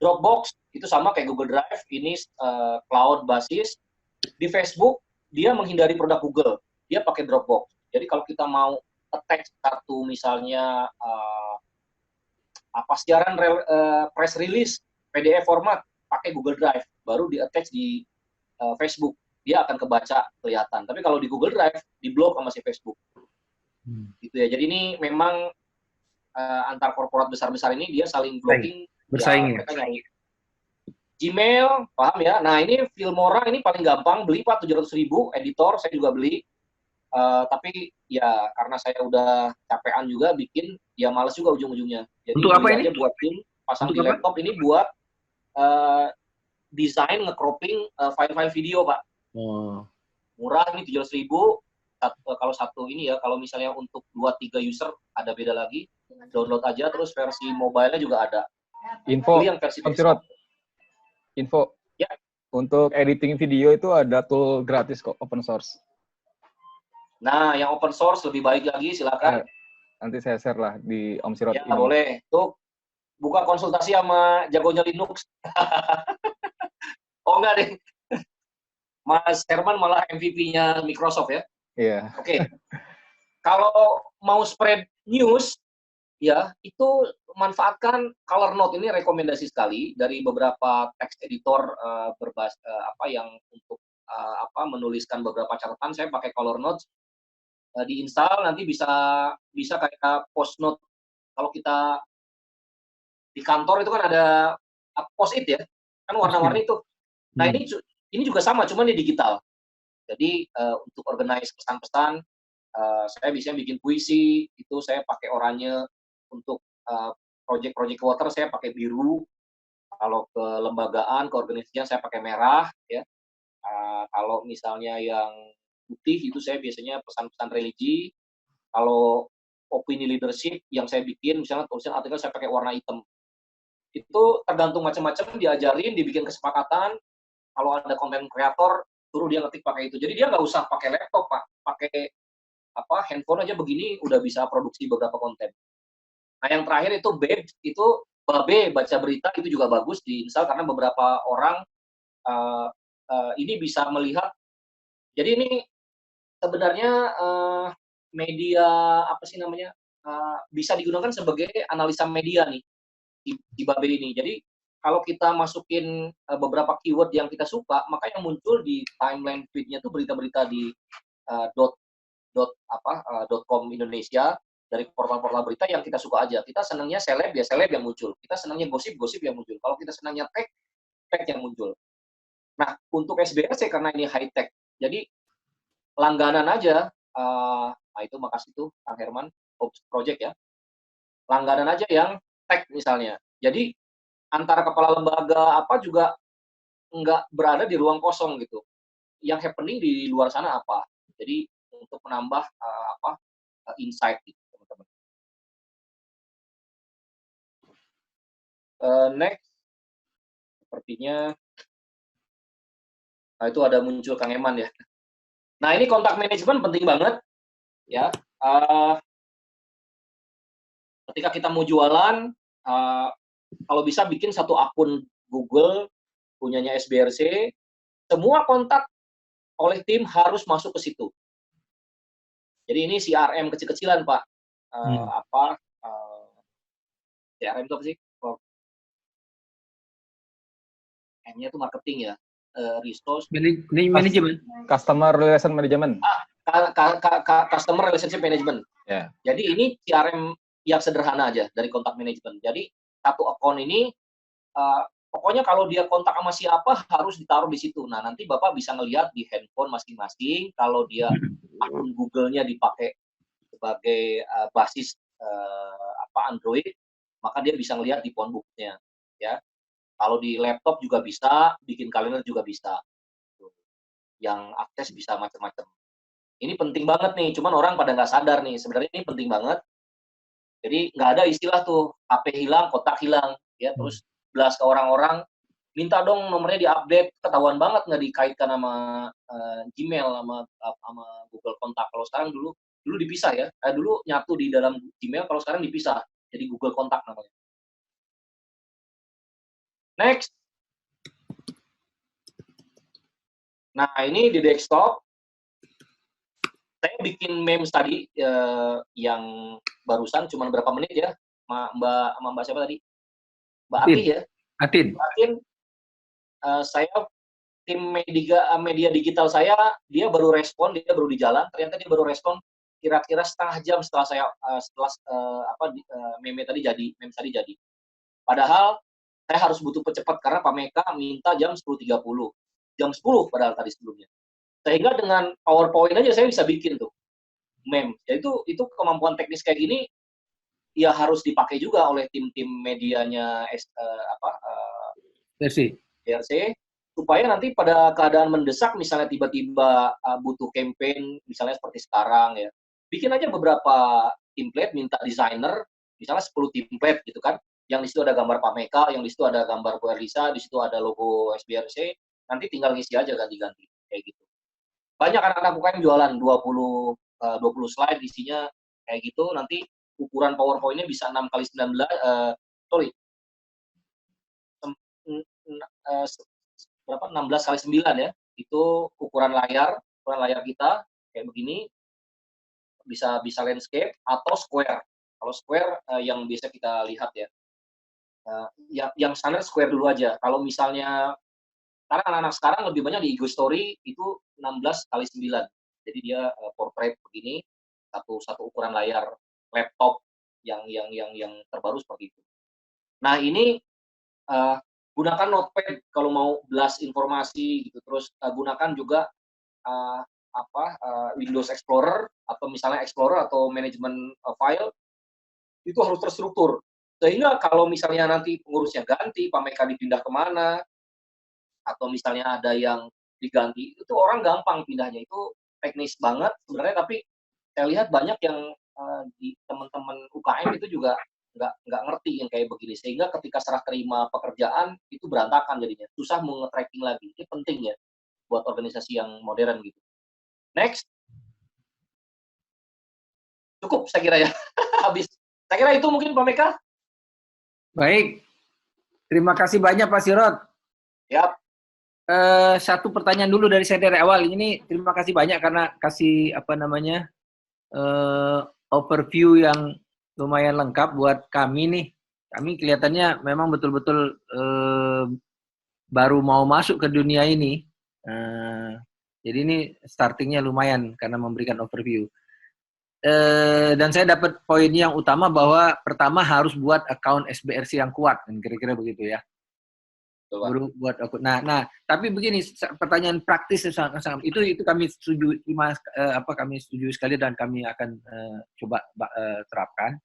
Dropbox itu sama kayak Google Drive, ini cloud basis. Di Facebook dia menghindari produk Google, dia pakai Dropbox. Jadi kalau kita mau attach satu misalnya siaran press release PDF format, pakai Google Drive, baru di attach di Facebook, dia akan kebaca kelihatan. Tapi kalau di Google Drive di blok sama si Facebook. Gitu ya. Jadi ini memang antar korporat besar-besar ini dia saling blocking, bersaing ya. Gmail, paham ya? Nah ini Filmora ini paling gampang, beli Pak 700.000, editor saya juga beli. Tapi ya karena saya udah capean juga bikin, ya males juga ujung-ujungnya. Jadi untuk apa ini? aja buat tim, pasang untuk di laptop apa? Ini buat desain nge-cropping file-file video Pak. Murah ini 700.000. Kalau satu ini ya, kalau misalnya untuk 2-3 user ada beda lagi, download aja, terus versi mobile-nya juga ada. Info, yang versi info. Ya. Untuk editing video itu ada tool gratis kok, open source. Nah, yang open source lebih baik lagi, silakan. Nanti saya share lah di Om Sirot ya, ini. Boleh. Tuh, buka konsultasi sama jagonya Linux. Oh enggak deh. Mas Herman malah MVP-nya Microsoft ya. Iya. Oke. Kalau mau spread news, ya itu manfaatkan Color Note, ini rekomendasi sekali dari beberapa text editor yang untuk menuliskan beberapa catatan. Saya pakai Color Note, diinstal nanti bisa kayak post note. Kalau kita di kantor itu kan ada post-it ya, kan warna-warni itu. Nah ini juga sama, cuman di digital. Jadi untuk organize pesan-pesan, saya biasanya bikin puisi, itu saya pakai oranye. Untuk project water saya pakai biru. Kalau ke lembagaan, ke organisasinya saya pakai merah. Ya. Kalau misalnya yang putih itu saya biasanya pesan-pesan religi. Kalau opini leadership yang saya bikin, misalnya tulisan artikel saya pakai warna hitam. Itu tergantung macam-macam, diajarin, dibikin kesepakatan. Kalau ada konten kreator, suruh dia ngetik pakai itu. Jadi dia nggak usah pakai laptop, Pak. Pakai handphone aja begini udah bisa produksi beberapa konten. Nah, yang terakhir itu Babe, itu Babe baca berita, itu juga bagus diinstal karena beberapa orang ini bisa melihat. Jadi ini sebenarnya media bisa digunakan sebagai analisa media nih di Babe ini. Jadi kalau kita masukin beberapa keyword yang kita suka, maka yang muncul di timeline feed-nya tuh berita-berita di .com Indonesia, dari portal-portal berita yang kita suka aja. Kita senangnya seleb, ya seleb yang muncul. Kita senangnya gosip, gosip yang muncul. Kalau kita senangnya tech, tech yang muncul. Nah, untuk SBRC karena ini high tech, jadi langganan aja. Nah itu makasih tuh Kang Herman, project ya. Langganan aja yang tech misalnya. Jadi antara kepala lembaga apa juga nggak berada di ruang kosong gitu. Yang happening di luar sana apa. Jadi untuk menambah insight gitu, teman-teman. Next, sepertinya, nah itu ada muncul Kang Eman ya. Nah ini kontak manajemen penting banget ya. Ketika kita mau jualan, kalau bisa bikin satu akun Google punyanya SBRC, semua kontak oleh tim harus masuk ke situ. Jadi ini CRM kecil-kecilan Pak. CRM itu apa sih? M-nya itu marketing ya. Resource manajemen. Customer Relation Management. Customer Relationship Management. Ya. Jadi ini CRM yang sederhana aja dari kontak management. Jadi satu account ini pokoknya kalau dia kontak sama siapa harus ditaruh di situ. Nah, nanti Bapak bisa ngelihat di handphone masing-masing kalau dia akun Google-nya dipakai sebagai basis Android, maka dia bisa ngelihat di phonebook-nya, ya. Kalau di laptop juga bisa, bikin kalender juga bisa. Yang akses bisa macam-macam. Ini penting banget nih, cuman orang pada nggak sadar nih, sebenarnya ini penting banget. Jadi nggak ada istilah tuh, HP hilang, kotak hilang, ya, terus belas ke orang-orang, minta dong nomornya di-update, ketahuan banget nggak dikaitkan sama Gmail, sama Google Kontak. Kalau sekarang dulu dipisah ya, dulu nyatu di dalam Gmail, kalau sekarang dipisah, jadi Google Kontak namanya. Next. Nah, ini di desktop, saya bikin memes tadi yang barusan cuma berapa menit ya, Mbak siapa tadi? Mbak Atin ya? Atin. Mbak Atin, saya tim media digital saya, dia baru respon, dia baru di jalan, ternyata dia baru respon kira-kira setengah jam setelah saya memes tadi jadi. Padahal saya harus butuh percepat karena Pak Meka minta jam 10.30. Jam 10 padahal tadi sebelumnya. Sehingga dengan PowerPoint aja saya bisa bikin tuh meme. Ya itu kemampuan teknis kayak gini ya harus dipakai juga oleh tim-tim medianya DRC supaya nanti pada keadaan mendesak misalnya tiba-tiba butuh campaign misalnya seperti sekarang ya. Bikin aja beberapa template, minta desainer misalnya 10 template gitu kan. Yang di situ ada gambar Pak Meka, yang di situ ada gambar Bu Elisa, di situ ada logo SBRC, nanti tinggal ngisi aja ganti-ganti kayak gitu. Banyak anak-anak UKM jualan 20 slide isinya kayak gitu, nanti ukuran PowerPoint-nya bisa 6 kali 19 berapa 16 kali 9 ya. Itu ukuran layar kita kayak begini. Bisa landscape atau square. Kalau square yang biasa kita lihat ya. Yang standar square dulu aja. Kalau misalnya karena anak-anak sekarang lebih banyak di IG Story itu 16 kali 9. Jadi dia portrait begini, satu ukuran layar laptop yang terbaru seperti itu. Nah, ini gunakan notepad kalau mau blast informasi gitu. Terus gunakan juga Windows Explorer atau misalnya Explorer atau manajemen file itu harus terstruktur. Sehingga kalau misalnya nanti pengurusnya ganti, Pak Meka dipindah kemana, atau misalnya ada yang diganti, itu orang gampang pindahnya. Itu teknis banget sebenarnya, tapi saya lihat banyak yang di teman-teman UKM itu juga nggak ngerti yang kayak begini. Sehingga ketika serah terima pekerjaan, itu berantakan jadinya. Susah mau nge-tracking lagi. Ini penting ya buat organisasi yang modern gitu. Next. Cukup saya kira ya. Habis. Saya kira itu mungkin Pak Meka. Baik. Terima kasih banyak Pak Sirot. Yap. Satu pertanyaan dulu dari saya dari awal. Ini terima kasih banyak karena kasih overview yang lumayan lengkap buat kami nih. Kami kelihatannya memang betul-betul baru mau masuk ke dunia ini. Jadi ini startingnya lumayan karena memberikan overview. Dan saya dapat poin yang utama bahwa pertama harus buat account SBRC yang kuat, kira-kira begitu ya. Baru buat akun. Nah, tapi begini, pertanyaan praktis itu kami setuju, kami setuju sekali dan kami akan coba terapkan.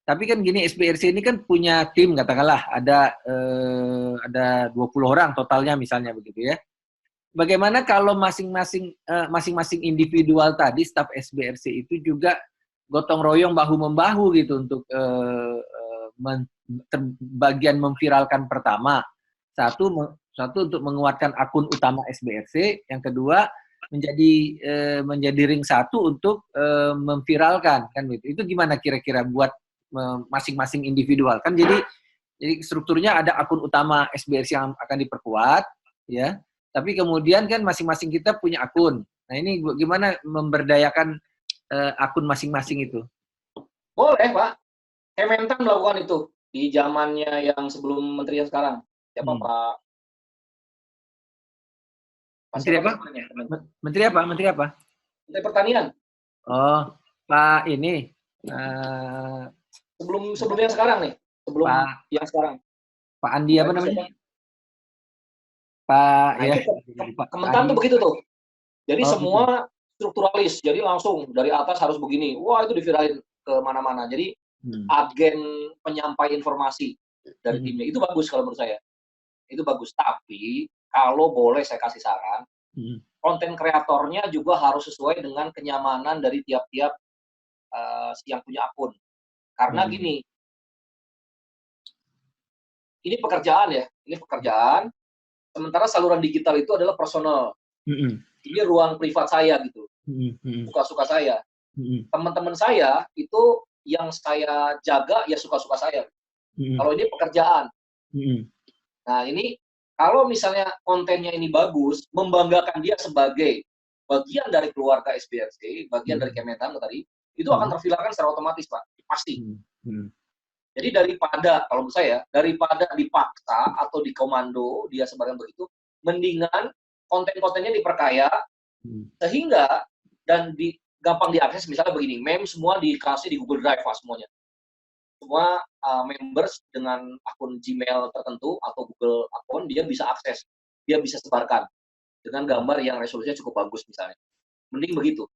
Tapi kan gini, SBRC ini kan punya tim, katakanlah ada 20 orang totalnya misalnya begitu ya. Bagaimana kalau masing-masing individual tadi staf SBRC itu juga gotong royong bahu-membahu gitu untuk bagian memviralkan pertama. Satu untuk menguatkan akun utama SBRC, yang kedua menjadi ring satu untuk memviralkan kan gitu. Itu gimana kira-kira buat masing-masing individual kan jadi strukturnya ada akun utama SBRC yang akan diperkuat ya. Tapi kemudian kan masing-masing kita punya akun. Nah, ini gimana memberdayakan akun masing-masing itu? Boleh, Pak. Kementan melakukan itu di zamannya yang sebelum menteri yang sekarang. Siapa Pak? Menteri apa? Menteri apa? Menteri Pertanian. Oh, Pak ini. Sebelum yang sekarang nih. Sebelum yang sekarang. Pak Andi apa namanya? Nah, ya. Kementan tuh begitu tuh. Jadi semua strukturalis. Jadi langsung dari atas harus begini. Wah, itu diviralin ke mana-mana. Jadi agen penyampai informasi dari timnya. Itu bagus kalau menurut saya. Itu bagus. Tapi kalau boleh saya kasih saran, konten kreatornya juga harus sesuai dengan kenyamanan dari tiap-tiap yang punya akun. Karena gini, ini pekerjaan ya. Ini pekerjaan. Sementara saluran digital itu adalah personal. Ini ruang privat saya gitu. Suka-suka saya. Teman-teman saya itu yang saya jaga ya suka-suka saya. Kalau ini pekerjaan. Nah ini kalau misalnya kontennya ini bagus, membanggakan dia sebagai bagian dari keluarga SBRC, bagian dari Kementan tadi, itu akan terfilterkan secara otomatis, Pak. Pasti. Jadi daripada, kalau menurut saya, daripada dipaksa atau dikomando, dia sebarang begitu, mendingan konten-kontennya diperkaya, sehingga, dan gampang diakses, misalnya begini, meme semua dikasih di Google Drive, Pak, semuanya. Semua members dengan akun Gmail tertentu, atau Google akun, dia bisa akses, dia bisa sebarkan, dengan gambar yang resolusinya cukup bagus, misalnya. Mending begitu.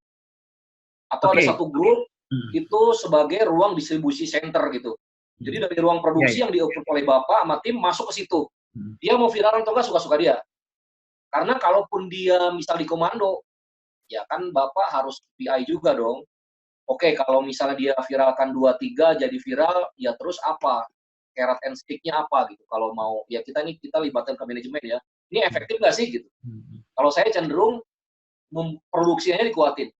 Atau ada satu grup, itu sebagai ruang distribusi center, gitu. Jadi dari ruang produksi yang diukur oleh Bapak sama tim masuk ke situ. Dia mau viral atau enggak suka-suka dia. Karena kalaupun dia misal di komando, ya kan Bapak harus PI juga dong. Oke, kalau misalnya dia viralkan 2-3 jadi viral, ya terus apa? Carrot and stick-nya apa gitu. Kalau mau, ya kita libatkan ke manajemen ya. Ini efektif nggak sih gitu. Kalau saya cenderung produksinya dikuatin.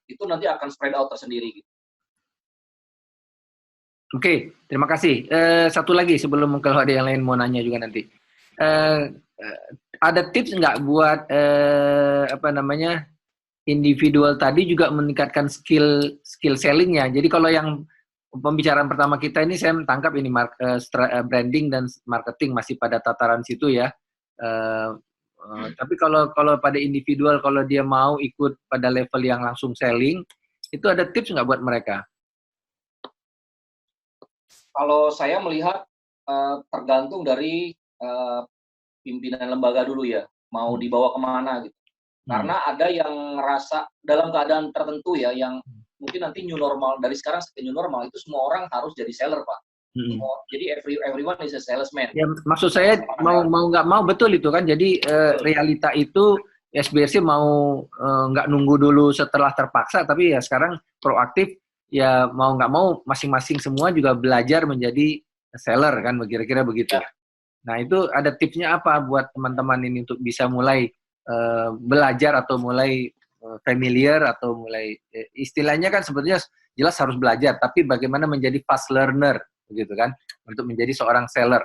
Itu nanti akan spread out tersendiri gitu. Oke, terima kasih. Satu lagi sebelum kalau ada yang lain mau nanya juga nanti. Ada tips nggak buat individual tadi juga meningkatkan skill sellingnya. Jadi kalau yang pembicaraan pertama kita ini saya tangkap ini branding dan marketing masih pada tataran situ ya. Tapi kalau pada individual, kalau dia mau ikut pada level yang langsung selling, itu ada tips nggak buat mereka? Kalau saya melihat tergantung dari pimpinan lembaga dulu ya, mau dibawa kemana gitu. Karena ada yang ngerasa dalam keadaan tertentu ya, yang mungkin nanti new normal, dari sekarang sampai new normal, itu semua orang harus jadi seller, Pak. Jadi everyone is a salesman. Ya, maksud saya mau nggak mau betul itu kan. Jadi realita itu SBRC mau nggak nunggu dulu setelah terpaksa, tapi ya sekarang proaktif. Ya mau nggak mau masing-masing semua juga belajar menjadi seller kan, kira-kira begitu. Nah itu ada tipsnya apa buat teman-teman ini untuk bisa mulai belajar atau mulai familiar atau mulai istilahnya kan sebetulnya jelas harus belajar, tapi bagaimana menjadi fast learner begitu kan untuk menjadi seorang seller.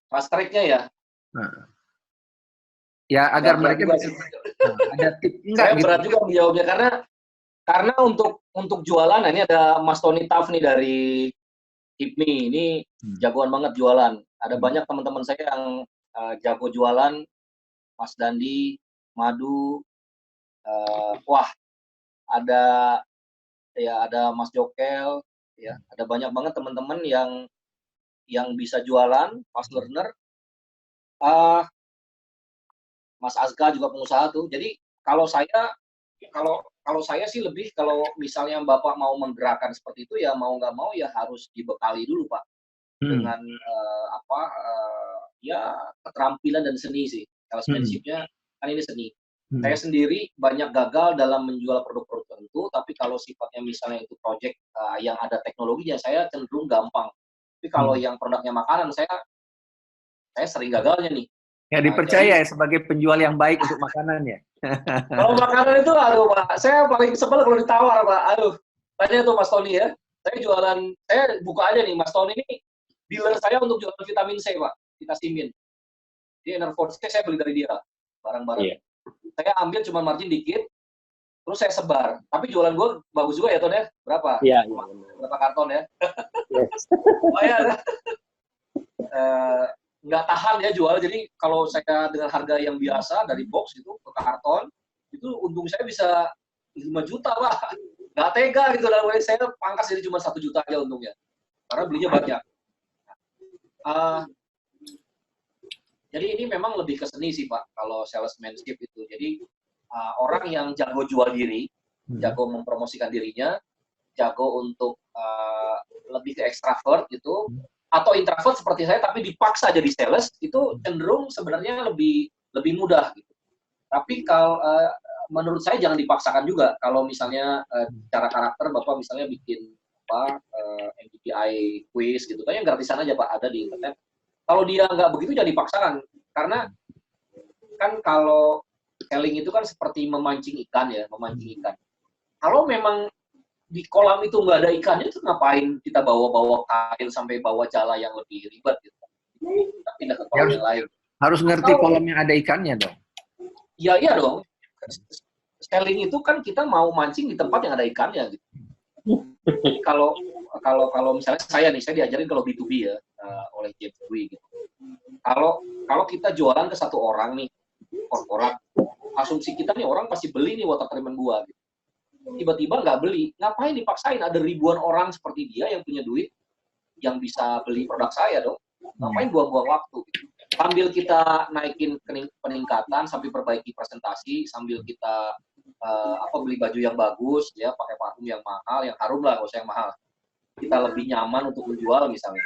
Fast track-nya ya. Ya agar mereka bisa ada tips enggak saya gitu. Berat juga menjawabnya karena untuk jualan, nah ini ada Mas Tony Taf nih dari HIPMI, ini jagoan banget jualan. Ada banyak teman-teman saya yang jago jualan, Mas Dandi, Madu, wah ada Mas Jokel, ya ada banyak banget teman-teman yang bisa jualan, fast learner. Mas Azka juga pengusaha tuh. Jadi kalau saya sih lebih, kalau misalnya Bapak mau menggerakkan seperti itu ya mau nggak mau ya harus dibekali dulu Pak dengan ya keterampilan dan seni sih. Salesmanship-nya kan ini seni. Saya sendiri banyak gagal dalam menjual produk-produk tertentu, tapi kalau sifatnya misalnya itu project yang ada teknologinya, saya cenderung gampang. Tapi kalau yang produknya makanan, saya sering gagalnya nih. Ya dipercaya ya sebagai penjual yang baik untuk makanan ya. Kalau makanan itu, aduh Pak, saya paling sebel kalau ditawar Pak. Aduh, tanya tuh Mas Tony ya. Saya buka aja nih, Mas Tony ini dealer saya untuk jualan vitamin C Pak, Vitamin. Dia Enerforce saya beli dari dia, barang-barang. Yeah. Saya ambil cuma margin dikit, terus saya sebar. Tapi jualan gue bagus juga ya Ton ya? Berapa? Iya. Berapa karton ya? Yes. Oh ya. nggak tahan ya jual. Jadi kalau saya dengan harga yang biasa dari box itu ke karton, itu untung saya bisa 5 juta Pak. Nggak tega gitu, dalam saya pangkas jadi cuma 1 juta aja untungnya. Karena belinya banyak. Jadi ini memang lebih ke seni sih Pak, kalau salesmanship itu. Jadi orang yang jago jual diri, jago mempromosikan dirinya, jago untuk lebih ke ekstrovert gitu, atau introvert seperti saya tapi dipaksa jadi sales, itu cenderung sebenarnya lebih mudah gitu. Tapi kalau menurut saya jangan dipaksakan juga. Kalau misalnya cara karakter Bapak misalnya bikin MBTI quiz gitu, kayaknya gratisan aja Pak, ada di internet. Kalau dia nggak begitu jangan dipaksakan, karena kan kalau selling itu kan seperti memancing ikan ya, memancing ikan. Kalau memang di kolam itu nggak ada ikannya, itu ngapain kita bawa-bawa kail sampai bawa jala yang lebih ribet gitu. Kita pindah ke kolam yang lain. Harus ngerti kolam yang ada ikannya dong. Iya dong. Selling itu kan kita mau mancing di tempat yang ada ikannya gitu. Kalau misalnya saya diajarin kalau B2B ya oleh James Dewey gitu. Kalau kita jualan ke satu orang nih, korporat, asumsi kita nih orang pasti beli nih water treatment gua gitu. Tiba-tiba nggak beli, ngapain dipaksain? Ada ribuan orang seperti dia yang punya duit, yang bisa beli produk saya dong. Ngapain buang-buang waktu? Gitu. Sambil kita naikin peningkatan, sambil perbaiki presentasi, sambil kita beli baju yang bagus, ya pakai parfum yang mahal, yang harum lah, nggak usah yang mahal. Kita lebih nyaman untuk menjual misalnya.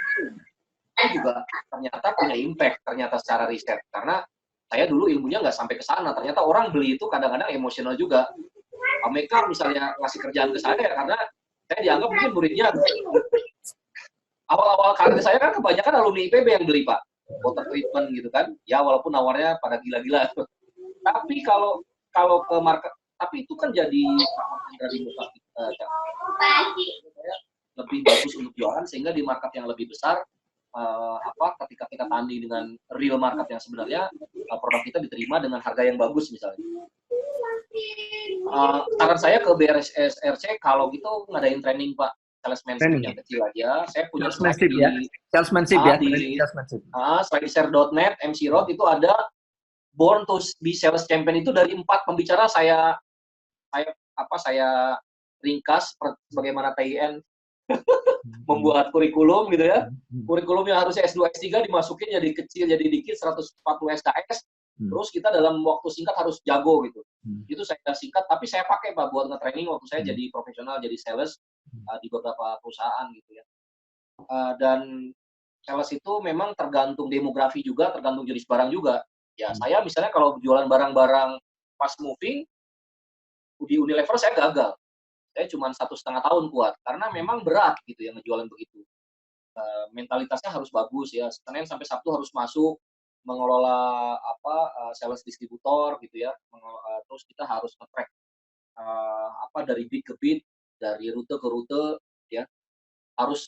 Itu juga ternyata punya impact, ternyata secara riset. Karena saya dulu ilmunya nggak sampai ke sana. Ternyata orang beli itu kadang-kadang emosional juga. Pak Meka misalnya ngasih kerjaan ke saya karena saya dianggap mungkin muridnya. Awal-awal karir saya kan kebanyakan alumni IPB yang beli Pak, water treatment gitu kan. Ya walaupun nawarnya pada gila-gila. Tapi kalau ke market, tapi itu kan jadi dari muka lebih bagus untuk jualan, sehingga di market yang lebih besar ketika kita tanding dengan real market yang sebenarnya, produk kita diterima dengan harga yang bagus misalnya. Saran saya ke BRSRC kalau gitu ngadain training Pak, salesmanship yang kecil aja. Saya punya salesmanship ya, salesmanship ya. Di slideshare.net, MC Road itu ada Born to be Sales Champion. Itu dari 4 pembicara saya ringkas bagaimana TIN membuat kurikulum gitu ya. Kurikulumnya harusnya S2 S3 dimasukin jadi kecil jadi dikit 140 SKS. Terus kita dalam waktu singkat harus jago gitu. Itu saya singkat, tapi saya pakai Pak buat nge-training waktu saya jadi profesional, jadi sales di beberapa perusahaan gitu ya. Dan sales itu memang tergantung demografi juga, tergantung jenis barang juga. Ya saya misalnya kalau jualan barang-barang fast moving, di Unilever saya gagal. Saya cuma 1,5 tahun kuat, karena memang berat gitu ya ngejualan begitu. Mentalitasnya harus bagus ya, Senin sampai Sabtu harus masuk, mengelola sales distributor gitu ya, terus kita harus nge-track dari bit ke bit, dari rute ke rute ya, harus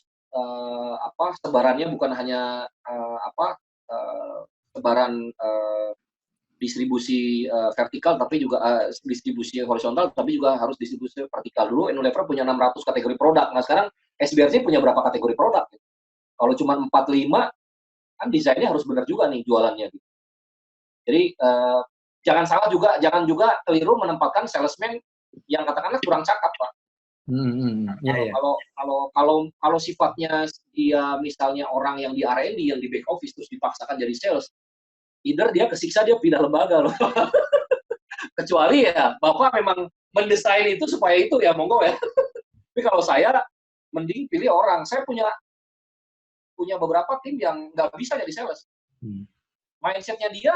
sebarannya bukan hanya sebaran distribusi vertikal, tapi juga distribusi horizontal, tapi juga harus distribusi vertikal. Dulu Unilever punya 600 kategori produk, nah sekarang SBRC punya berapa kategori produk? Kalau cuma 4-5, kan desainnya harus benar juga nih jualannya gitu. Jadi jangan juga keliru menempatkan salesman yang katakanlah kurang cakap Pak. Kalau sifatnya dia misalnya orang yang di R&D, yang di back office terus dipaksakan jadi sales, either dia kesiksa, dia pindah lembaga loh. Kecuali ya Bapak memang mendesain itu supaya itu ya monggo ya. Tapi kalau saya mending pilih orang. Saya punya beberapa tim yang nggak bisa jadi sales. Mindsetnya dia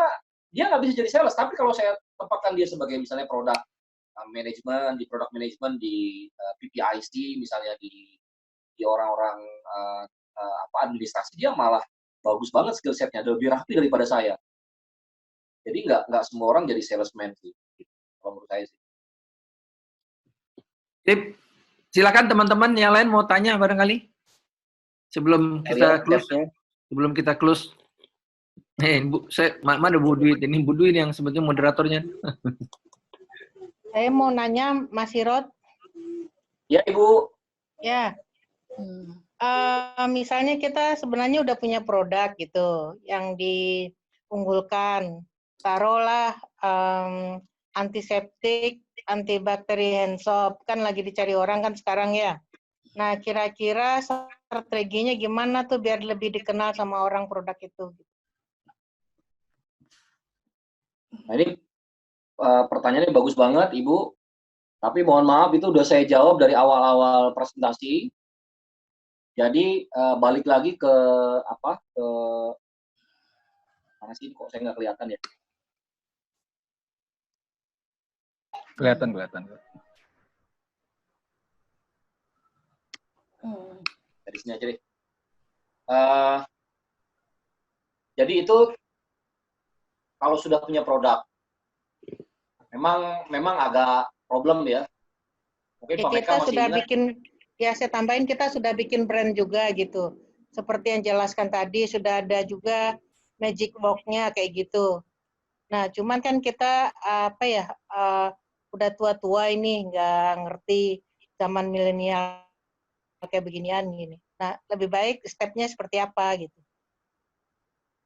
nggak bisa jadi sales. Tapi kalau saya tempatkan dia sebagai misalnya produk manajemen, di product management, di PPIC misalnya, di orang-orang administrasi, dia malah bagus banget skill setnya, lebih rapi daripada saya. Jadi nggak semua orang jadi salesman sih, kalau menurut saya sih. Tip, silakan teman-teman yang lain mau tanya barangkali sebelum kita close. Mana Bu Dwi? Ini Bu Dwi yang sebetulnya moderatornya. Saya mau nanya Mas Hirot. Ya Ibu. Ya. misalnya kita sebenarnya udah punya produk gitu yang diunggulkan, taruhlah antiseptik, antibakteri hand soap, kan lagi dicari orang kan sekarang ya. Nah, kira-kira strateginya gimana tuh biar lebih dikenal sama orang produk itu? Nah, ini pertanyaannya bagus banget, Ibu. Tapi mohon maaf, itu udah saya jawab dari awal-awal presentasi. Jadi balik lagi ke apa? Ke mana sih? Kok saya nggak kelihatan ya? Kelihatan. Dari sini aja deh. Jadi itu kalau sudah punya produk, memang agak problem ya. Mungkin Ya, Pak Meka kita masih sudah ingat. bikin, ya saya tambahin kita sudah bikin brand juga gitu. Seperti yang jelaskan tadi, sudah ada juga magic box-nya kayak gitu. Nah, cuman kan kita udah tua-tua ini, nggak ngerti zaman milenial kayak beginian gini. Nah, lebih baik step-nya seperti apa gitu.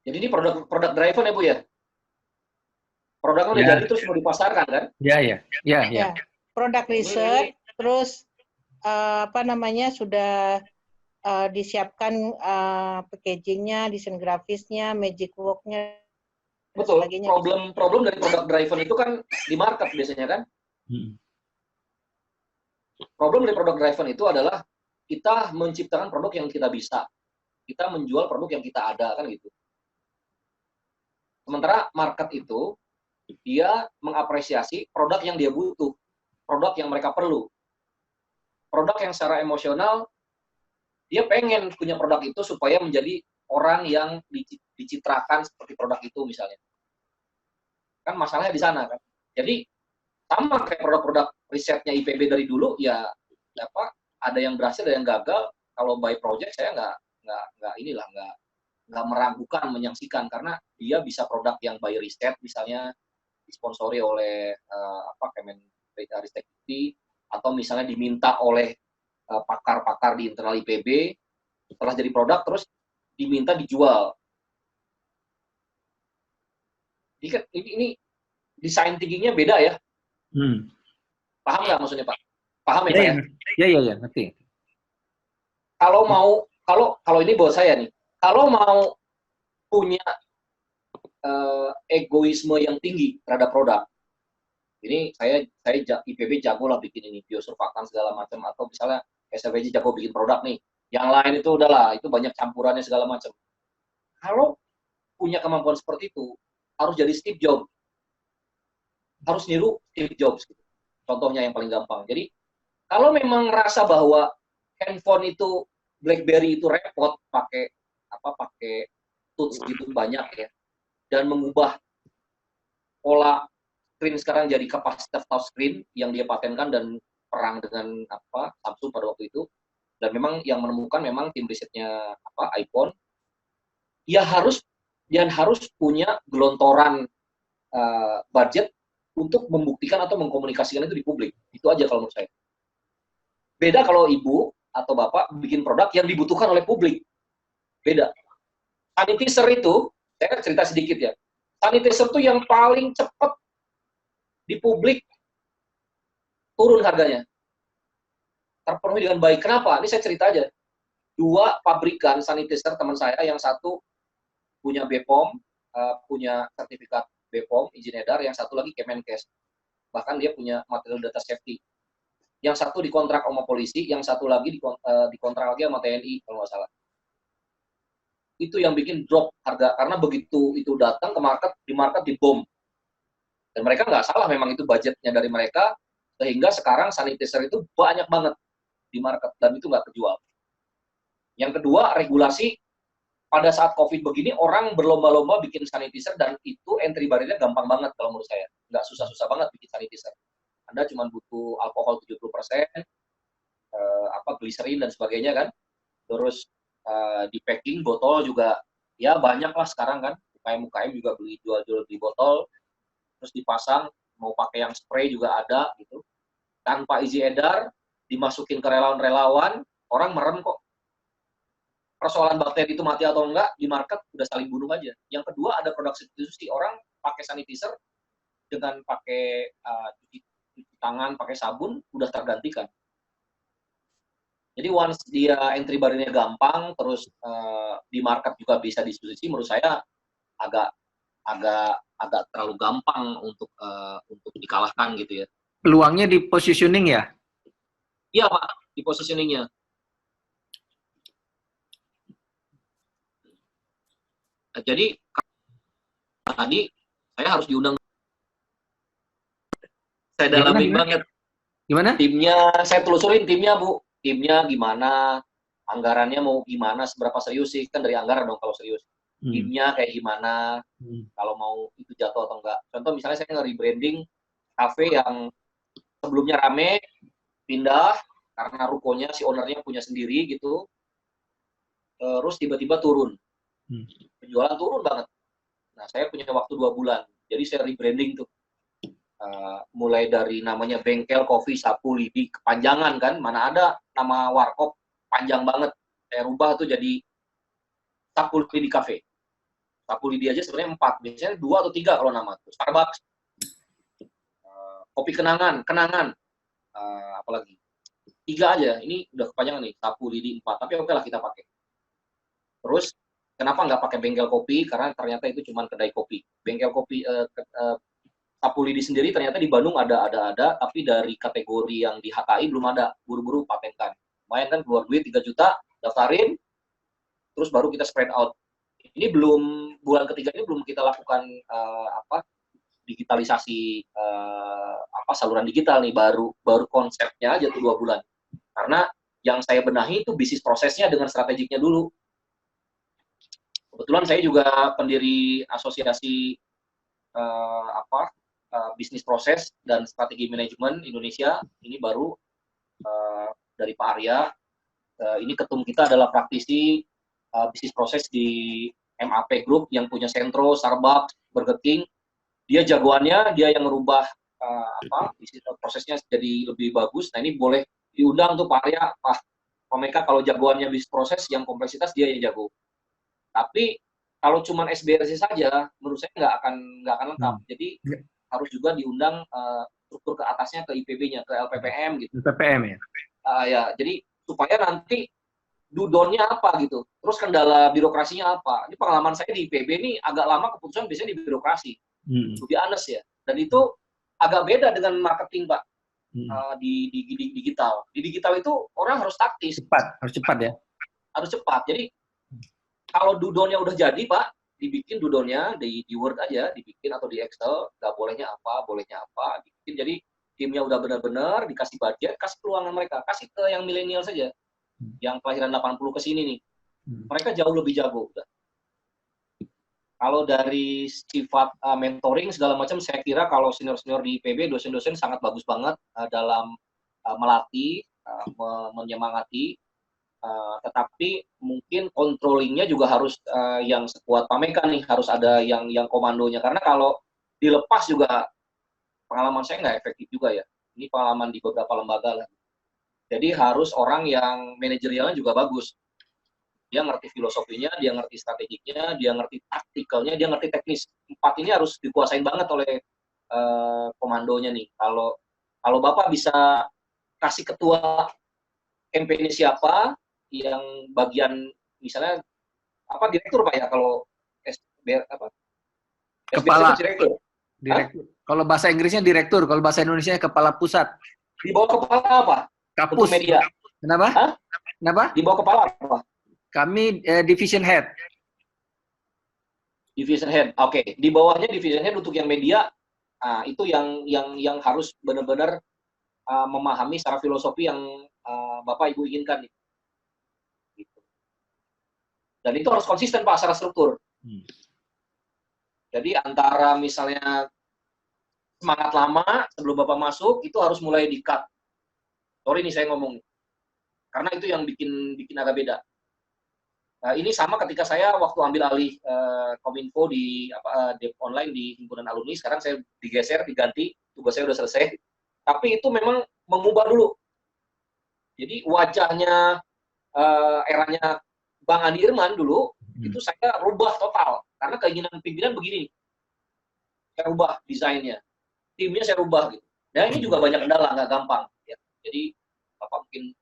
Jadi ini produk driven ya Bu ya? Produknya udah jadi terus mau dipasarkan kan? Ya. Produk riset, terus sudah disiapkan packagingnya, desain grafisnya, magic work-nya. Betul. Problem dari produk driven itu kan di market biasanya kan? Problem dari produk driven itu adalah kita menciptakan produk yang kita bisa. Kita menjual produk yang kita ada kan gitu. Sementara market itu dia mengapresiasi produk yang dia butuh, produk yang mereka perlu. Produk yang secara emosional dia pengen punya produk itu supaya menjadi orang yang dicitrakan seperti produk itu misalnya. Kan masalahnya di sana kan. Jadi sama kayak produk-produk risetnya IPB dari dulu ya ada yang berhasil ada yang gagal. Kalau by project saya nggak meragukan menyaksikan karena dia bisa produk yang by riset misalnya disponsori oleh Kemenristek atau misalnya diminta oleh pakar-pakar di internal IPB setelah jadi produk terus diminta dijual. Ini desain thinkingnya beda ya. Paham nggak maksudnya Pak? Paham ya Pak ya? Iya, ngerti. Kalau ini buat saya nih, kalau mau punya egoisme yang tinggi terhadap produk, ini saya IPB jago lah bikin ini biosurfaktan segala macam atau misalnya SFJ jago bikin produk nih, yang lain itu udahlah itu banyak campurannya segala macam. Kalau punya kemampuan seperti itu harus jadi Steve Jobs, harus niru Steve Jobs. Gitu. Contohnya yang paling gampang. Jadi kalau memang rasa bahwa handphone itu BlackBerry itu repot pakai touch gitu banyak ya dan mengubah pola screen sekarang jadi kapasitas touchscreen yang dia patenkan dan perang dengan Samsung pada waktu itu dan memang yang menemukan memang tim risetnya iPhone dia harus punya gelontoran budget untuk membuktikan atau mengkomunikasikan itu di publik. Itu aja kalau menurut saya. Beda kalau ibu atau bapak bikin produk yang dibutuhkan oleh publik. Beda. Sanitizer itu, saya cerita sedikit ya. Sanitizer itu yang paling cepat di publik turun harganya. Terpenuhi dengan baik. Kenapa? Ini saya cerita aja. 2 pabrikan sanitizer teman saya, yang satu punya BPOM, punya sertifikat BPOM, izin edar, yang satu lagi Kemenkes. Bahkan dia punya material data safety. Yang satu dikontrak sama polisi, yang satu lagi dikontrak lagi sama TNI kalau nggak salah. Itu yang bikin drop harga karena begitu itu datang ke market, di market dibom. Dan mereka nggak salah, memang itu budgetnya dari mereka, sehingga sekarang sanitizer itu banyak banget di market dan itu nggak kejual. Yang kedua, regulasi. Pada saat COVID begini, orang berlomba-lomba bikin sanitizer dan itu entry barrier-nya gampang banget kalau menurut saya. Nggak susah-susah banget bikin sanitizer. Anda cuma butuh alkohol 70%, gliserin dan sebagainya kan. Terus di packing botol juga ya banyak lah sekarang kan. UKM juga jual di botol. Terus dipasang, mau pakai yang spray juga ada gitu. Tanpa izin edar, dimasukin ke relawan-relawan, orang merem kok. persoalan bakteri itu mati atau enggak, di market udah saling bunuh aja. Yang kedua ada produk substitusi, orang pakai sanitizer dengan pakai cuci tangan, pakai sabun, udah tergantikan. Jadi once dia entry barrier-nya gampang, terus di market juga bisa disubstitusi, menurut saya agak terlalu gampang untuk dikalahkan gitu ya. Peluangnya di positioning ya? Iya Pak, di positioning-nya. Jadi tadi saya harus diundang. Saya dalamin banget. Gimana? Timnya, saya telusurin timnya Bu. Timnya gimana, anggarannya mau gimana, seberapa serius sih, kan dari anggaran dong kalau serius. Timnya kayak gimana, kalau mau itu jatuh atau enggak. Contoh misalnya saya nge-rebranding cafe yang sebelumnya rame, pindah, karena rukonya si ownernya punya sendiri gitu, terus tiba-tiba turun. Penjualan turun banget. Nah, saya punya waktu 2 bulan. Jadi saya rebranding tuh. Mulai dari namanya Bengkel Kopi Sapu Lidi, kepanjangan kan, mana ada nama warkop panjang banget. Saya rubah tuh jadi Sapu Lidi Cafe. Sapu Lidi aja sebenarnya 4, biasanya 2 atau 3 kalau nama tuh. Starbucks, Kopi Kenangan, apalagi 3 aja. Ini udah kepanjangan nih, Sapu Lidi 4. Tapi oke lah kita pakai. Terus kenapa nggak pakai bengkel kopi? Karena ternyata itu cuma kedai kopi. Bengkel kopi Sapu Lidi sendiri ternyata di Bandung ada, tapi dari kategori yang di HKI belum ada. Buru-buru patenkan. Lumayan kan, keluar duit 3 juta, daftarin, terus baru kita spread out. Ini belum, bulan ketiga ini belum kita lakukan digitalisasi saluran digital nih, baru konsepnya aja tuh 2 bulan. Karena yang saya benahi itu bisnis prosesnya dengan strategiknya dulu. Kebetulan saya juga pendiri asosiasi bisnis proses dan strategi manajemen Indonesia. Ini baru dari Pak Arya. Ini ketum kita adalah praktisi bisnis proses di MAP Group yang punya Sentro, Starbucks, Burger King. Dia jagoannya, dia yang merubah bisnis prosesnya jadi lebih bagus. Nah, ini boleh diundang tuh Pak Arya, Pak Meka, kalau jagoannya bisnis proses yang kompleksitas dia yang jago. Tapi kalau cuma SBRC saja, menurut saya nggak akan lengkap. Jadi harus juga diundang struktur ke atasnya, ke IPB-nya, ke LPPM gitu. LPPM ya. Ya, jadi supaya nanti dudonnya apa gitu. Terus kendala birokrasinya apa. Ini pengalaman saya di IPB ini agak lama keputusan biasanya di birokrasi. Lebih honest ya. Dan itu agak beda dengan marketing, Pak. Di digital. Di digital itu orang harus taktis. Harus cepat ya. Harus cepat. Jadi kalau dudonnya udah jadi, Pak, dibikin dudonnya di Word aja, dibikin atau di Excel, nggak bolehnya apa, dibikin. Jadi timnya udah benar-benar, dikasih budget, kasih peluangan mereka, kasih ke yang milenial saja, yang kelahiran 80 ke sini nih. Mereka jauh lebih jago. Udah. Kalau dari sifat mentoring segala macam, saya kira kalau senior-senior di IPB, dosen-dosen sangat bagus banget dalam melatih, menyemangati. Tetapi mungkin controllingnya juga harus yang sekuat Pak Meka nih, harus ada yang komandonya, karena kalau dilepas juga pengalaman saya nggak efektif juga ya. Ini pengalaman di beberapa lembaga lah. Jadi harus orang yang manajerialnya juga bagus. Dia ngerti filosofinya, dia ngerti strategiknya, dia ngerti taktikalnya, dia ngerti teknis. 4 ini harus dikuasain banget oleh komandonya nih. Kalau Bapak bisa kasih ketua campaign siapa, yang bagian misalnya direktur Pak ya, kalau kepala direktur. Kalau bahasa Inggrisnya direktur, kalau bahasa Indonesia kepala pusat. Di bawah kepala apa? Kapus. Untuk media. Kenapa? Hah? Kenapa? Di bawah kepala apa? Kami division head. Division head. Oke. Di bawahnya division head untuk yang media. Nah, itu yang harus benar-benar memahami secara filosofi yang Bapak Ibu inginkan. Gitu. Dan itu harus konsisten Pak secara struktur. Jadi antara misalnya semangat lama sebelum Bapak masuk itu harus mulai di-cut. Sorry nih saya ngomong. Karena itu yang bikin agak beda. Ini sama ketika saya waktu ambil alih Kominfo di online di himpunan alumni, sekarang saya digeser, diganti, tugas saya udah selesai. Tapi itu memang mengubah dulu. Jadi wajahnya eranya Bang Andi Irman dulu, itu saya rubah total. Karena keinginan pimpinan begini, saya rubah desainnya, timnya saya rubah gitu. Dan ini juga banyak kendala, nggak gampang. Ya. Jadi mungkin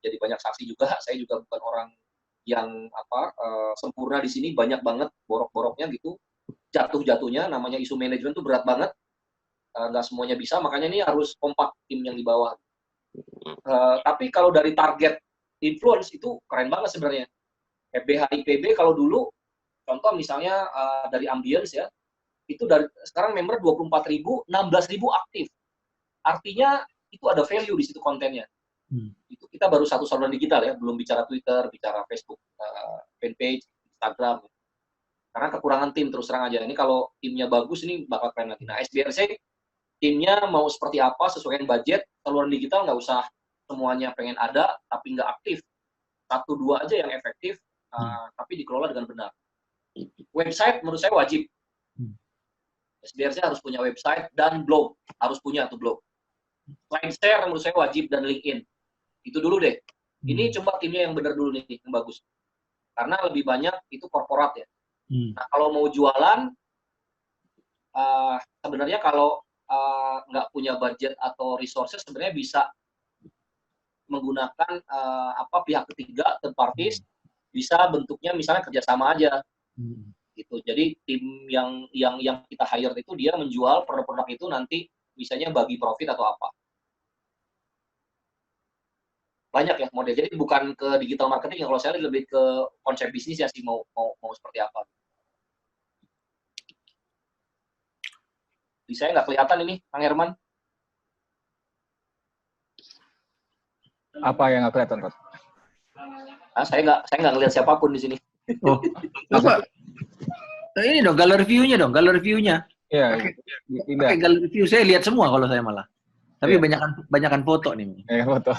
jadi banyak saksi juga. Saya juga bukan orang yang sempurna di sini, banyak banget borok-boroknya gitu. Jatuh-jatuhnya, namanya isu manajemen itu berat banget. Nggak semuanya bisa, makanya ini harus kompak tim yang di bawah. Tapi kalau dari target influence itu keren banget sebenarnya. FBH IPB kalau dulu, contoh misalnya dari Ambience ya, itu dari sekarang member 24.000, 16.000 aktif. Artinya itu ada value di situ kontennya. Itu kita baru satu saluran digital ya, belum bicara Twitter, bicara Facebook, fanpage, Instagram. Karena kekurangan tim terus terang aja. Ini kalau timnya bagus ini bakal keren nanti. Nah SBRC timnya mau seperti apa sesuai dengan budget, saluran digital nggak usah semuanya pengen ada tapi nggak aktif. 1-2 aja yang efektif, tapi dikelola dengan benar. Website menurut saya wajib. SBRC harus punya website dan blog, harus punya tuh blog. Slide share menurut saya wajib dan LinkedIn. Itu dulu deh. Ini coba timnya yang benar dulu nih, yang bagus. Karena lebih banyak itu korporat ya. Nah kalau mau jualan, sebenarnya kalau nggak punya budget atau resources, sebenarnya bisa menggunakan pihak ketiga, third parties, bisa bentuknya misalnya kerjasama aja. Gitu. Jadi tim yang kita hire itu dia menjual produk-produk itu nanti misalnya bagi profit atau apa. Banyak ya model. Jadi bukan ke digital marketing, kalau saya lebih ke konsep bisnis ya sih mau seperti apa. Di saya nggak kelihatan ini, Kang Herman. Apa yang nggak kelihatan, Pak? Saya nggak ngelihat siapapun di sini. Oh, apa? Ini dong, gallery view-nya. Iya, Pakai gallery view, saya lihat semua kalau saya malah. Tapi banyakan foto nih. Foto.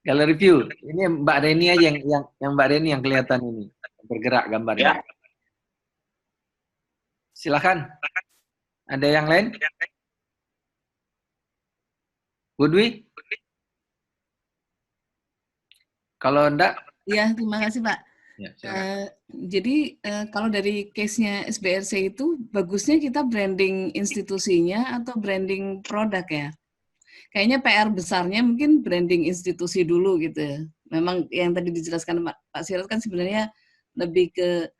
Gallery view. Ini Mbak Reni aja yang Mbak Reni yang kelihatan ini. Bergerak gambarnya. Ya. Silakan. Ada yang lain? Budwi? Kalau enggak? Ya, terima kasih Pak. Ya, jadi kalau dari case-nya SBRC itu bagusnya kita branding institusinya atau branding produk ya. Kayaknya PR besarnya mungkin branding institusi dulu gitu ya. Memang yang tadi dijelaskan Pak Sirot kan sebenarnya lebih ke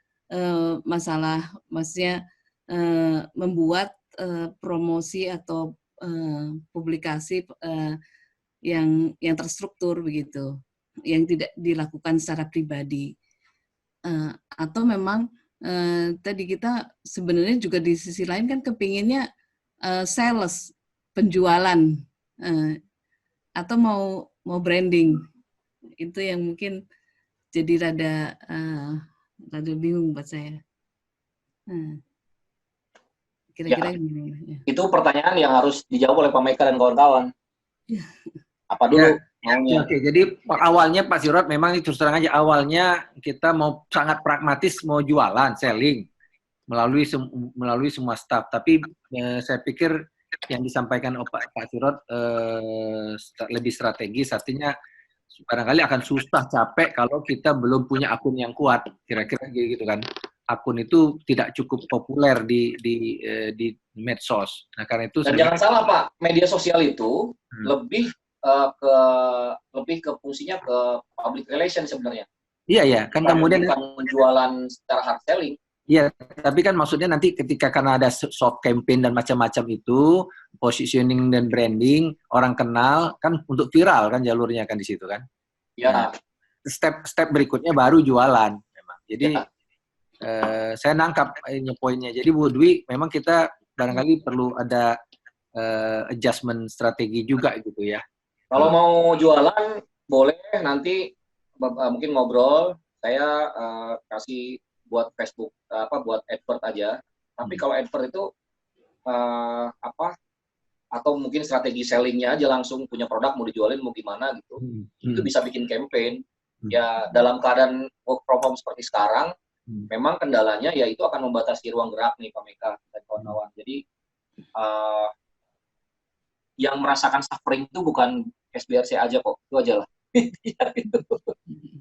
masalah, maksudnya membuat promosi atau publikasi yang terstruktur begitu, yang tidak dilakukan secara pribadi. Atau memang tadi kita sebenarnya juga di sisi lain kan kepinginnya sales, penjualan, atau mau branding. Itu yang mungkin jadi rada bingung buat saya. Kira-kira gimana? Itu pertanyaan yang harus dijawab oleh Pak Meka dan kawan-kawan. Apa dulu? Oke, jadi awalnya Pak Sirot memang terus terang aja awalnya kita mau sangat pragmatis, mau jualan, selling melalui semua staff. Tapi saya pikir yang disampaikan Pak Sirot lebih strategis, artinya barangkali akan susah, capek kalau kita belum punya akun yang kuat, kira-kira gitu kan. Akun itu tidak cukup populer di medsos. Nah karena itu. Dan jangan salah Pak, media sosial itu lebih ke fungsinya ke public relation sebenarnya. Iya, kan kemudian bukan penjualan secara hard selling. Iya, tapi kan maksudnya nanti ketika karena ada soft campaign dan macam-macam itu, positioning dan branding, orang kenal kan untuk viral kan jalurnya kan di situ kan. Iya. Nah, step berikutnya baru jualan memang. Jadi saya nangkap ini poinnya. Jadi Bu Dwi, memang kita barangkali perlu ada adjustment strategi juga gitu ya. Kalau mau jualan boleh nanti mungkin ngobrol, saya kasih buat Facebook buat advert aja. Tapi kalau advert itu atau mungkin strategi sellingnya aja langsung punya produk mau dijualin mau gimana gitu. Itu bisa bikin campaign. Ya dalam keadaan work from home seperti sekarang, memang kendalanya ya itu akan membatasi ruang gerak nih Pak Meka dan kawan-kawan. Jadi yang merasakan suffering itu bukan SBRC aja kok, itu aja lah.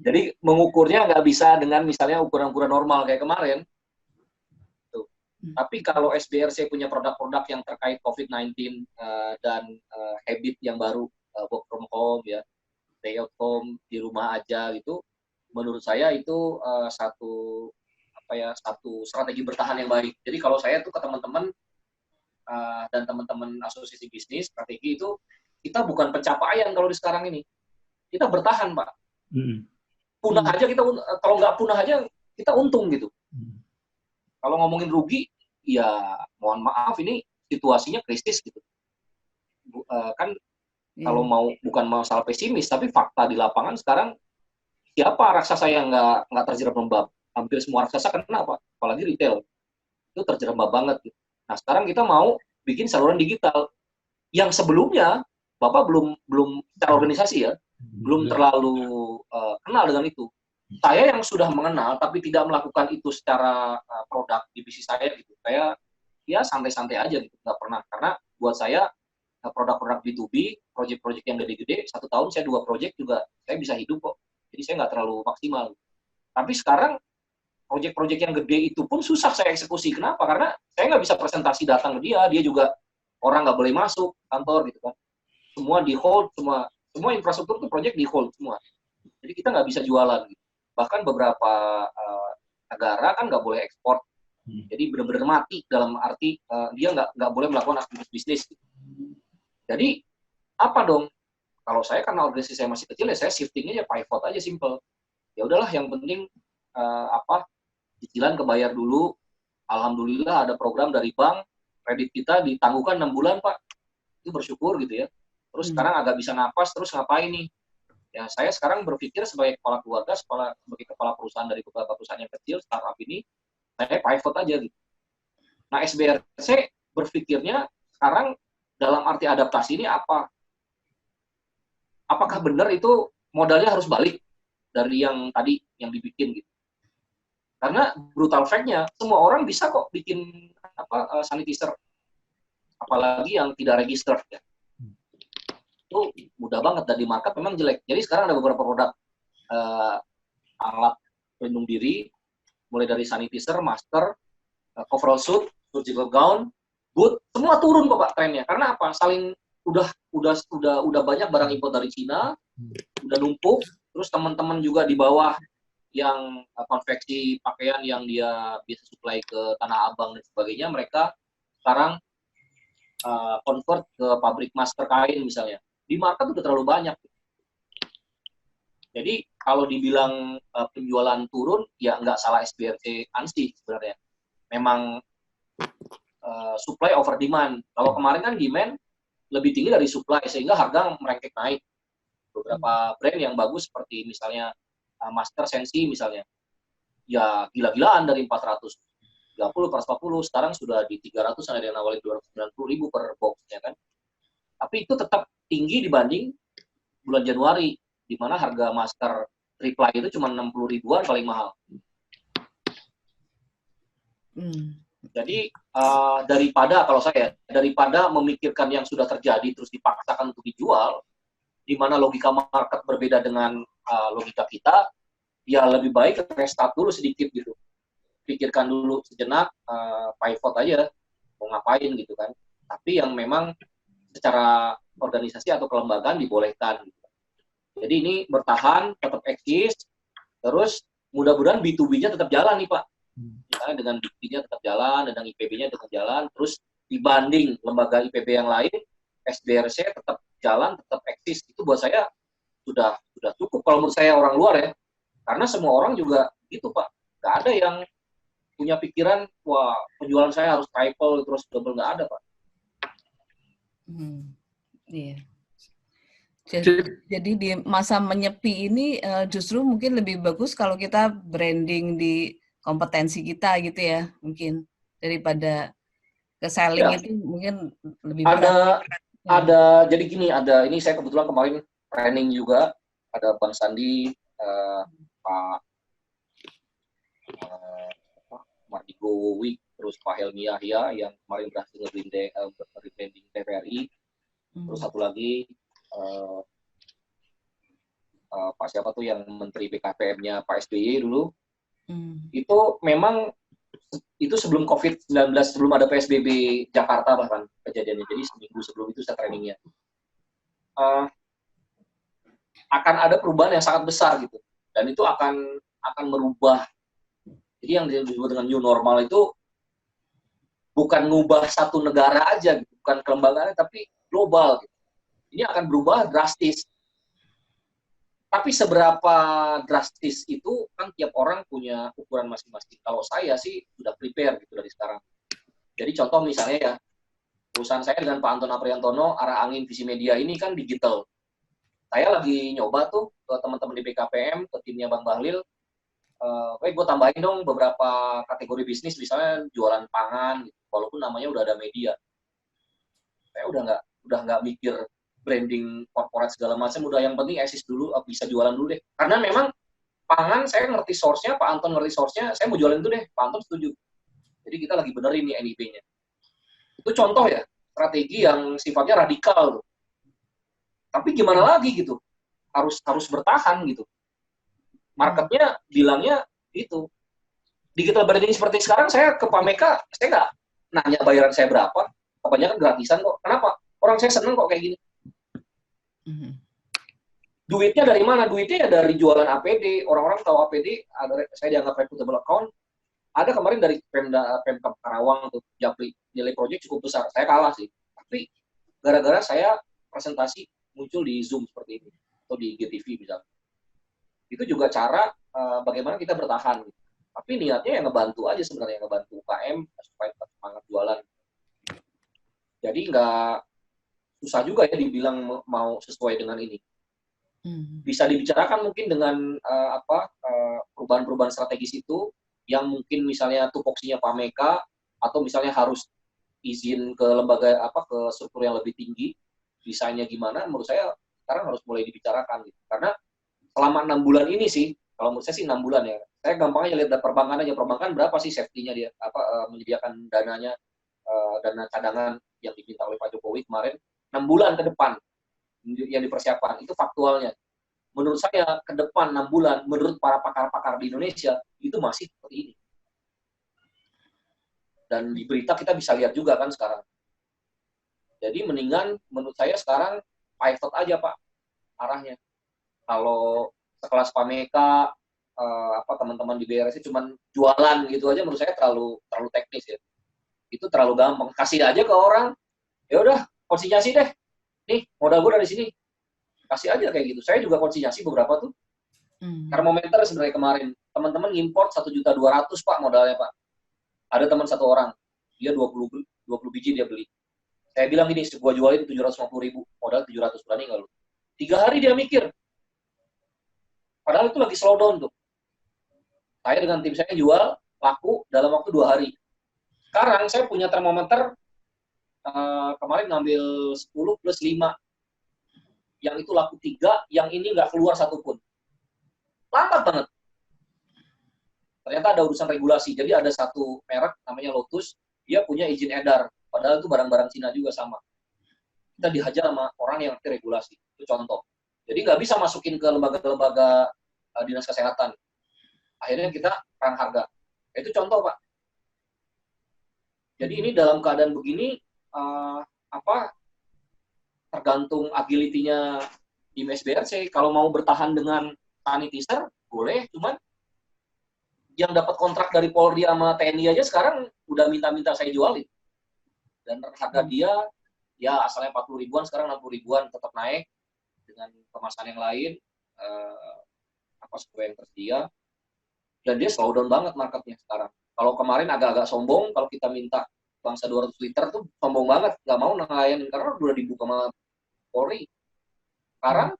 Jadi mengukurnya nggak bisa dengan misalnya ukuran-ukuran normal kayak kemarin. Tuh. Tapi kalau SBRC punya produk-produk yang terkait COVID-19 dan habit yang baru, work from home ya, stay at home, di rumah aja gitu, menurut saya itu satu strategi bertahan yang baik. Jadi kalau saya tuh ke teman-teman dan teman-teman asosiasi bisnis, strategi itu kita bukan pencapaian kalau di sekarang ini. Kita bertahan, Pak. Punah aja kita, kalau nggak punah aja kita untung gitu. Kalau ngomongin rugi, ya mohon maaf ini situasinya krisis gitu. Kan kalau mau bukan masalah pesimis, tapi fakta di lapangan sekarang siapa raksasa yang nggak terjerembab? Hampir semua raksasa kena, Pak. Apalagi retail. Itu terjerembab banget gitu. Nah, sekarang kita mau bikin saluran digital yang sebelumnya Bapak belum secara organisasi ya, belum terlalu kenal dengan itu. Saya yang sudah mengenal tapi tidak melakukan itu secara produk di bisnis saya gitu. Saya ya santai-santai aja gitu, nggak pernah. Karena buat saya produk-produk B2B, proyek-proyek yang gede-gede, 1 tahun saya 2 proyek juga saya bisa hidup kok. Jadi saya nggak terlalu maksimal. Tapi sekarang proyek-proyek yang gede itu pun susah saya eksekusi. Kenapa? Karena saya nggak bisa presentasi datang ke dia juga orang nggak boleh masuk kantor gitu kan. Semua di hold, semua infrastruktur itu proyek di hold semua. Jadi kita nggak bisa jualan. Gitu. Bahkan beberapa negara kan nggak boleh ekspor. Jadi benar-benar mati dalam arti dia nggak boleh melakukan aktivitas bisnis. Gitu. Jadi apa dong? Kalau saya karena organisasi saya masih kecil ya saya shiftingnya ya pivot aja simple. Ya udahlah yang penting cicilan kebayar dulu. Alhamdulillah ada program dari bank, kredit kita ditangguhkan 6 bulan, Pak. Itu bersyukur gitu ya. Terus sekarang agak bisa napas, terus ngapain nih? Ya saya sekarang berpikir sebagai kepala keluarga, sebagai kepala perusahaan dari beberapa perusahaan yang kecil, startup ini, saya pivot aja gitu. Nah SBRC berpikirnya sekarang dalam arti adaptasi ini apa? Apakah benar itu modalnya harus balik dari yang tadi yang dibikin gitu? Karena brutal fact-nya, semua orang bisa kok bikin sanitizer, apalagi yang tidak register ya. Itu mudah banget dan di market memang jelek. Jadi sekarang ada beberapa produk alat pelindung diri, mulai dari sanitizer, masker, coverall suit, surgical gown, boot, semua turun kok Pak trennya. Karena apa? Saling udah banyak barang impor dari Cina, udah numpuk, terus teman-teman juga di bawah yang konveksi pakaian yang dia bisa supply ke Tanah Abang dan sebagainya, mereka sekarang convert ke pabrik masker kain misalnya. Di market udah terlalu banyak. Jadi kalau dibilang penjualan turun, ya nggak salah SBRC ANSI sebenarnya. Memang supply over demand. Kalau kemarin kan demand lebih tinggi dari supply, sehingga harga merengket naik. Beberapa brand yang bagus seperti misalnya Master Sensi misalnya, ya gila-gilaan dari 430, 440, sekarang sudah di 300, ada yang nawarin 290.000 per boxnya kan. Tapi itu tetap tinggi dibanding bulan Januari, di mana harga masker reply itu cuma 60 ribuan paling mahal. Jadi daripada memikirkan yang sudah terjadi terus dipaksakan untuk dijual, di mana logika market berbeda dengan logika kita, ya lebih baik restart dulu sedikit gitu. Pikirkan dulu sejenak, pivot aja, mau ngapain gitu kan. Tapi yang memang secara organisasi atau kelembagaan dibolehkan. Gitu. Jadi ini bertahan, tetap eksis, terus mudah-mudahan B2B-nya tetap jalan nih Pak. Ya, dengan B2B-nya tetap jalan, dengan IPB-nya tetap jalan, terus dibanding lembaga IPB yang lain, SBRC tetap jalan, tetap eksis. Itu buat saya sudah cukup kalau menurut saya orang luar ya. Karena semua orang juga gitu Pak. Nggak ada yang punya pikiran, wah penjualan saya harus triple terus double, nggak ada Pak. Iya. Jadi di masa menyepi ini justru mungkin lebih bagus kalau kita branding di kompetensi kita gitu ya, mungkin daripada ke selling itu mungkin lebih berat. Jadi gini, ini saya kebetulan kemarin training juga, ada Bang Sandi, Pak Mardigo Wik, terus Pak Helmi Yahya yang kemarin berhasil nge-branding TVRI, terus satu lagi Pak siapa tuh yang Menteri BKPM-nya Pak SBY dulu, itu memang itu sebelum COVID-19, sebelum ada PSBB Jakarta bahkan kejadiannya. Jadi seminggu sebelum itu saya trainingnya. Akan ada perubahan yang sangat besar gitu. Dan itu akan merubah. Jadi yang disebut dengan new normal itu bukan ngubah satu negara aja, gitu. Bukan kelembagaan, tapi global. Gitu. Ini akan berubah drastis. Tapi seberapa drastis itu kan tiap orang punya ukuran masing-masing. Kalau saya sih sudah prepare gitu dari sekarang. Jadi contoh misalnya ya, perusahaan saya dengan Pak Anton Apriantono, arah angin visi media ini kan digital. Saya lagi nyoba tuh ke teman-teman di BKPM, ke timnya Bang Bahlil, gue tambahin dong beberapa kategori bisnis, misalnya jualan pangan, gitu. Walaupun namanya udah ada media. Saya udah nggak mikir branding korporat segala macam, udah yang penting eksis dulu, bisa jualan dulu deh. Karena memang pangan saya ngerti source-nya, Pak Anton ngerti source-nya, saya mau jualan itu deh, Pak Anton setuju. Jadi kita lagi benerin nih NIP-nya. Itu contoh ya, strategi yang sifatnya radikal. Tapi gimana lagi gitu, harus bertahan gitu. Marketnya bilangnya itu. Digital branding seperti sekarang, saya ke Pameka, saya nggak nanya bayaran saya berapa, kebanyakan gratisan kok. Kenapa? Orang saya seneng kok kayak gini. Duitnya dari mana? Duitnya ya dari jualan APD. Orang-orang tahu APD, saya dianggap reputable account. Ada kemarin dari Pemkab Karawang tuh, Japri, nilai proyek cukup besar. Saya kalah sih. Tapi gara-gara saya presentasi muncul di Zoom seperti ini atau di IGTV misalnya. Itu juga cara bagaimana kita bertahan. Tapi niatnya yang ngebantu aja sebenarnya, ngebantu UKM supaya tetap semangat jualan. Jadi nggak susah juga ya dibilang mau sesuai dengan ini. Bisa dibicarakan mungkin dengan perubahan-perubahan strategis itu, yang mungkin misalnya tupoksinya Pameka, atau misalnya harus izin ke lembaga ke struktur yang lebih tinggi, desainnya gimana, menurut saya sekarang harus mulai dibicarakan gitu. Karena selama 6 bulan ini sih, kalau menurut saya sih 6 bulan ya, saya gampangnya lihat perbankan aja, perbankan berapa sih safety-nya dia, menyediakan dananya, dana cadangan yang diminta oleh Pak Jokowi kemarin, 6 bulan ke depan yang dipersiapkan, itu faktualnya. Menurut saya ke depan 6 bulan, menurut para pakar-pakar di Indonesia, itu masih seperti ini. Dan di berita kita bisa lihat juga kan sekarang. Jadi mendingan menurut saya sekarang pivot aja Pak arahnya. Kalau sekelas Pameka, teman-teman di BRS cuman jualan gitu aja, menurut saya terlalu teknis ya. Itu terlalu gampang. Kasih aja ke orang, ya udah konsinyasi deh. Nih modal gue dari sini. Kasih aja kayak gitu. Saya juga konsinyasi beberapa tuh. Termometer sebenarnya kemarin teman-teman import 1.200.000 Pak modalnya Pak. Ada teman satu orang, dia 20 biji dia beli. Saya bilang gini, gua jualin 750.000, modal 700, berani nggak lu? 3 hari dia mikir. Padahal itu lagi slow down tuh. Saya dengan tim saya jual, laku dalam waktu 2 hari. Sekarang saya punya termometer, kemarin ngambil 10 plus 5. Yang itu laku 3, yang ini nggak keluar satupun. Lambat banget. Ternyata ada urusan regulasi. Jadi ada satu merek namanya Lotus, dia punya izin edar. Padahal itu barang-barang Cina juga sama. Kita dihajar sama orang yang ngerti regulasi. Itu contoh. Jadi nggak bisa masukin ke lembaga-lembaga dinas kesehatan. Akhirnya kita perang harga. Itu contoh, Pak. Jadi ini dalam keadaan begini, tergantung agility-nya di SBRC. Kalau mau bertahan dengan sanitizer, boleh. Cuman yang dapat kontrak dari Polri sama TNI aja sekarang udah minta-minta saya jualin. Dan harga dia, ya asalnya 40 ribuan, sekarang 60 ribuan, tetap naik dengan kemasan yang lain, sesuai yang tersedia. Dan dia slow down banget marketnya sekarang. Kalau kemarin agak-agak sombong, kalau kita minta bangsa 200 liter tuh sombong banget, nggak mau ngelayanin karena udah dibuka sama Polri. Sekarang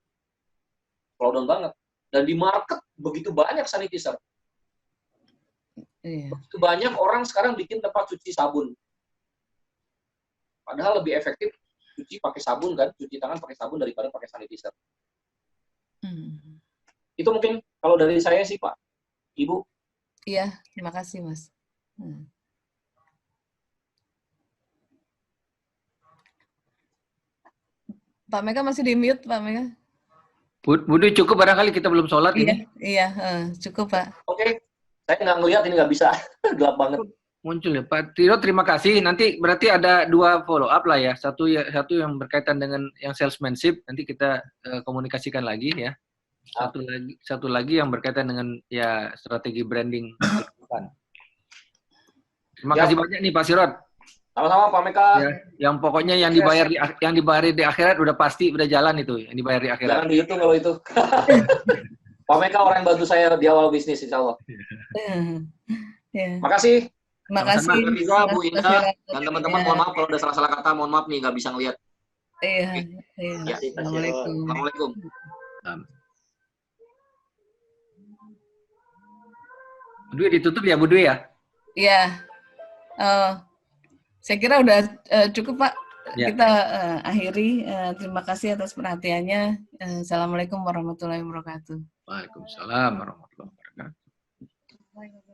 slow down banget. Dan di market begitu banyak sanitizer. Begitu banyak orang sekarang bikin tempat cuci sabun. Padahal lebih efektif cuci pakai sabun kan, cuci tangan pakai sabun daripada pakai sanitizer. Itu mungkin kalau dari saya sih Pak, Ibu. Iya, terima kasih Mas. Pak Mega masih di mute, Pak Mega. Bu Dwi, cukup barangkali kita belum sholat ini. Iya, cukup Pak. Oke, saya nggak ngelihat ini nggak bisa, gelap banget. Muncul ya Pak Tiro, terima kasih. Nanti berarti ada 2 follow up lah ya. Satu yang berkaitan dengan yang salesmanship, nanti kita komunikasikan lagi ya. Satu lagi yang berkaitan dengan ya strategi branding. Terima kasih banyak nih Pak Sirot. Sama-sama Pak Meka. Ya, yang pokoknya yang dibayar di akhirat udah pasti udah jalan itu, yang dibayar di akhirat. Jangan dihitung kalau itu. Pak Meka orang yang bantu saya di awal bisnis, insya Allah. Makasih. Terima kasih. Juga Bu Ina dan teman-teman, mohon maaf kalau ada salah-salah kata, mohon maaf nih nggak bisa ngelihat. Iya. Assalamualaikum. Bu Dwi ditutup ya Bu Dwi ya? Iya. Saya kira udah cukup Pak. Ya. Kita akhiri. Terima kasih atas perhatiannya. Assalamualaikum warahmatullahi wabarakatuh. Waalaikumsalam warahmatullahi wabarakatuh.